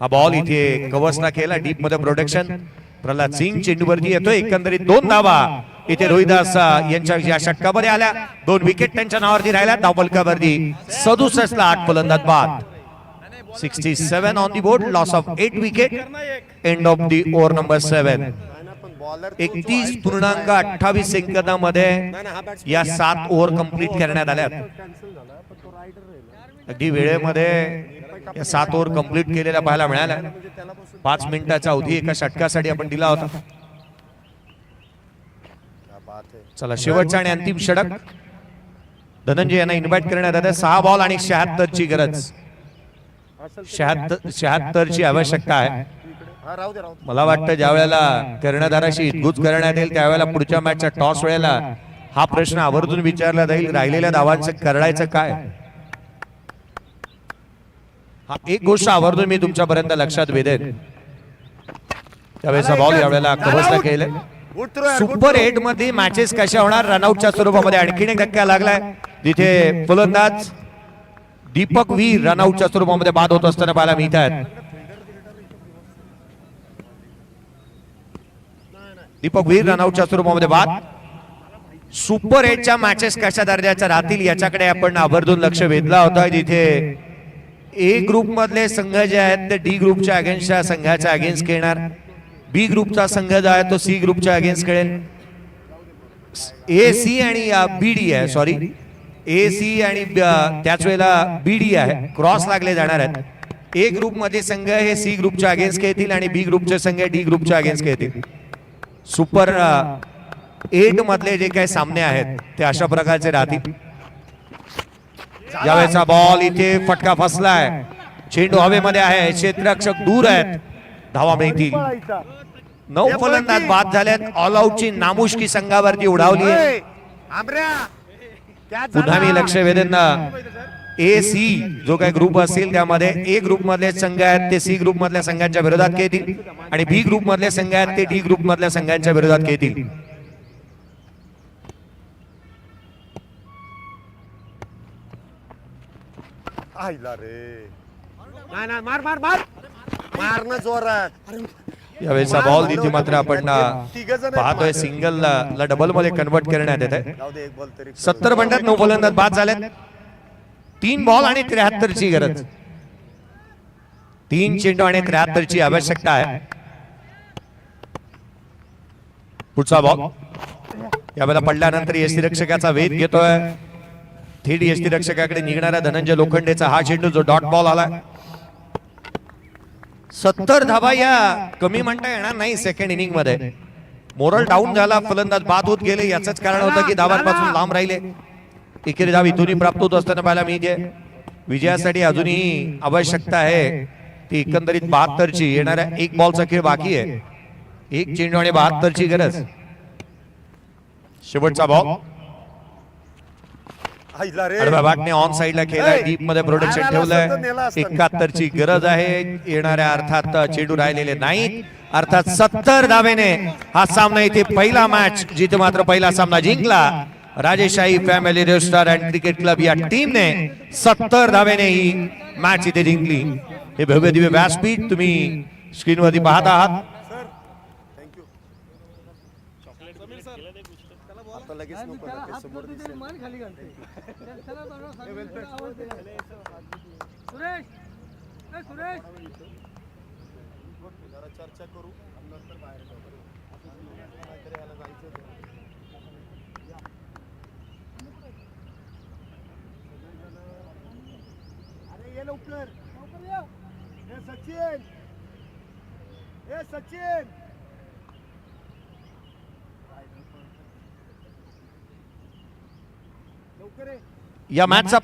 हा बॉल इथे कवचला केला. डीप मध्ये प्रोटेक्शन. प्रल्हाद सिंग चेंडूवरती येतोय. एकंदरीत 2 धावा इथे रोहिदास यांच्या या षटकामध्ये आल्या. 2 विकेट त्यांच्या नावावरती राहिल्या. धावफलकावरती 67ला 8 फलंदाज बाद. 67 on the board. Loss of 8 wicket. End of the over number 7. 31.28 सेकंदामध्ये या 7 ओव्हर कंप्लीट करण्यात आल्या. अगदी वेळेमध्ये या 7 ओव्हर कंप्लीट केलेल्या पाहायला मिळाल्या. 5 मिनिटाचा अवधी एका षटकासाठी आपण दिला होता. चला शेवटचा आणि अंतिम षटक धनंजय यांना इन्व्हाइट करण्यात आलं. 6 बॉल आणि 76 ची गरज. 76 ची आवश्यकता आहे. मला वाटतं ज्या वेळेला कर्णधाराशी हितगुज करण्यात येईल त्यावेळेला पुढच्या मॅचच्या टॉस वेळेला हा प्रश्न आवर्जून विचारला जाईल. राहिलेल्या धावांचं करायचं काय. हा एक गोष्ट आवर्जून मी तुमच्यापर्यंत लक्षात वेधेन. त्यावेळेचा बॉल यावेळेला कव्हरला केले. सुपर 8 मध्ये मॅचेस कशा होणार. रनआउटच्या स्वरूपामध्ये आणखीन एक धक्का लागलाय. जिथे फलंदाज दीपक वीर रनआउटच्या स्वरूपामध्ये बाद होत असताना पाहायला मिळत आहेत. दीपक वीर रनआउटच्या स्वरूपामध्ये बाद. सुपर 8च्या मॅचेस कशा दर्जाच्या राहतील याच्याकडे आपण आवर्जून लक्ष वेधला होता. जिथे ए ग्रुप मधले संघ जे आहेत ते डी ग्रुपच्या अगेन्स्टच्या संघाच्या अगेन्स्ट खेळणार. बी ग्रुपचा संघ जो आहे तो सी ग्रुपच्या अगेन्स्ट खेळेल. ए सी आणि बी डी आहे. सॉरी ए सी आणि त्याच वेळेला बी डी आहे. क्रॉस लागले जाणार आहेत. ए ग्रुप मध्ये संघ हे सी ग्रुपच्या अगेन्स्ट खेळतील आणि बी ग्रुपचे संघ डी ग्रुपच्या अगेन्स्ट खेळतील. सुपर 8 मधले जे काही सामने आहेत ते अशा प्रकारचे राहतील. यावेळेचा बॉल इथे फटका फसलाय. चेंडू हवेमध्ये आहे. क्षेत्ररक्षक दूर आहेत. धावा मिळतील. 9 फलंदाज बाद झालेत. ऑल आउटची नामुष्की संघावरती उडावली आहे. पुन्हा मी लक्ष वेधेन. ए सी जो काही ग्रुप असेल त्यामध्ये ए ग्रुप मधले संघ आहेत ते सी ग्रुप मधल्या संघांच्या विरोधात खेळतील आणि बी ग्रुप मधले संघ आहेत ते डी ग्रुप मधल्या संघांच्या विरोधात खेळतील. मार मार मार मारणं जोरात. यावेळेचा बॉल तिथे मात्र आपण पाहतोय सिंगल ला डबल मध्ये कन्वर्ट करण्यात येत आहे. 70 बंडात 9 फलंदाज बाद झालेत. 3 बॉल आणि 73 ची गरज. 3 चेंडू आणि 73 ची आवश्यकता आहे. पुढचा बॉल यावेळेला पडल्यानंतर यष्टीरक्षकाचा वेध घेतोय. थेट यष्टीरक्षकाकडे निघणारा धनंजय लोखंडेचा हा चेंडू जो डॉट बॉल आला. 70 धावा या कमी म्हणता येणार नाही सेकंड इनिंग मध्ये. मोरल डाऊन झाला, फलंदाज बाद होत गेले. याचंच कारण होतं की धावांपासून लांब राहिले. एकेरी धाव इथूनही प्राप्त होत असताना पाहायला मिळते. विजयासाठी अजूनही आवश्यकता आहे ती एकंदरीत 72ची. येणाऱ्या एक बॉलचा खेळ बाकी आहे. एक चेंडू आणि 72ची गरज. शेवटचा बॉल. आडव्या बॅटने ऑन साइडला खेळलाय, डीप मध्ये प्रोटेक्शन ठेवलंय. 71ची गरज आहे. येणाऱ्या अर्थात चेंडू राहिलेले नाहीत. अर्थात 70 धावेने हा सामना इथे पहिला मॅच जिथे मात्र पहिला सामना जिंकला. राजेशाही family restaurant and cricket club या टीमने 70 धावेने ही मॅच इथे जिंकली. हे भव्य दिव्य व्यासपीठ तुम्ही स्क्रीनवरती पाहत आहात. सचिन या मॅचचा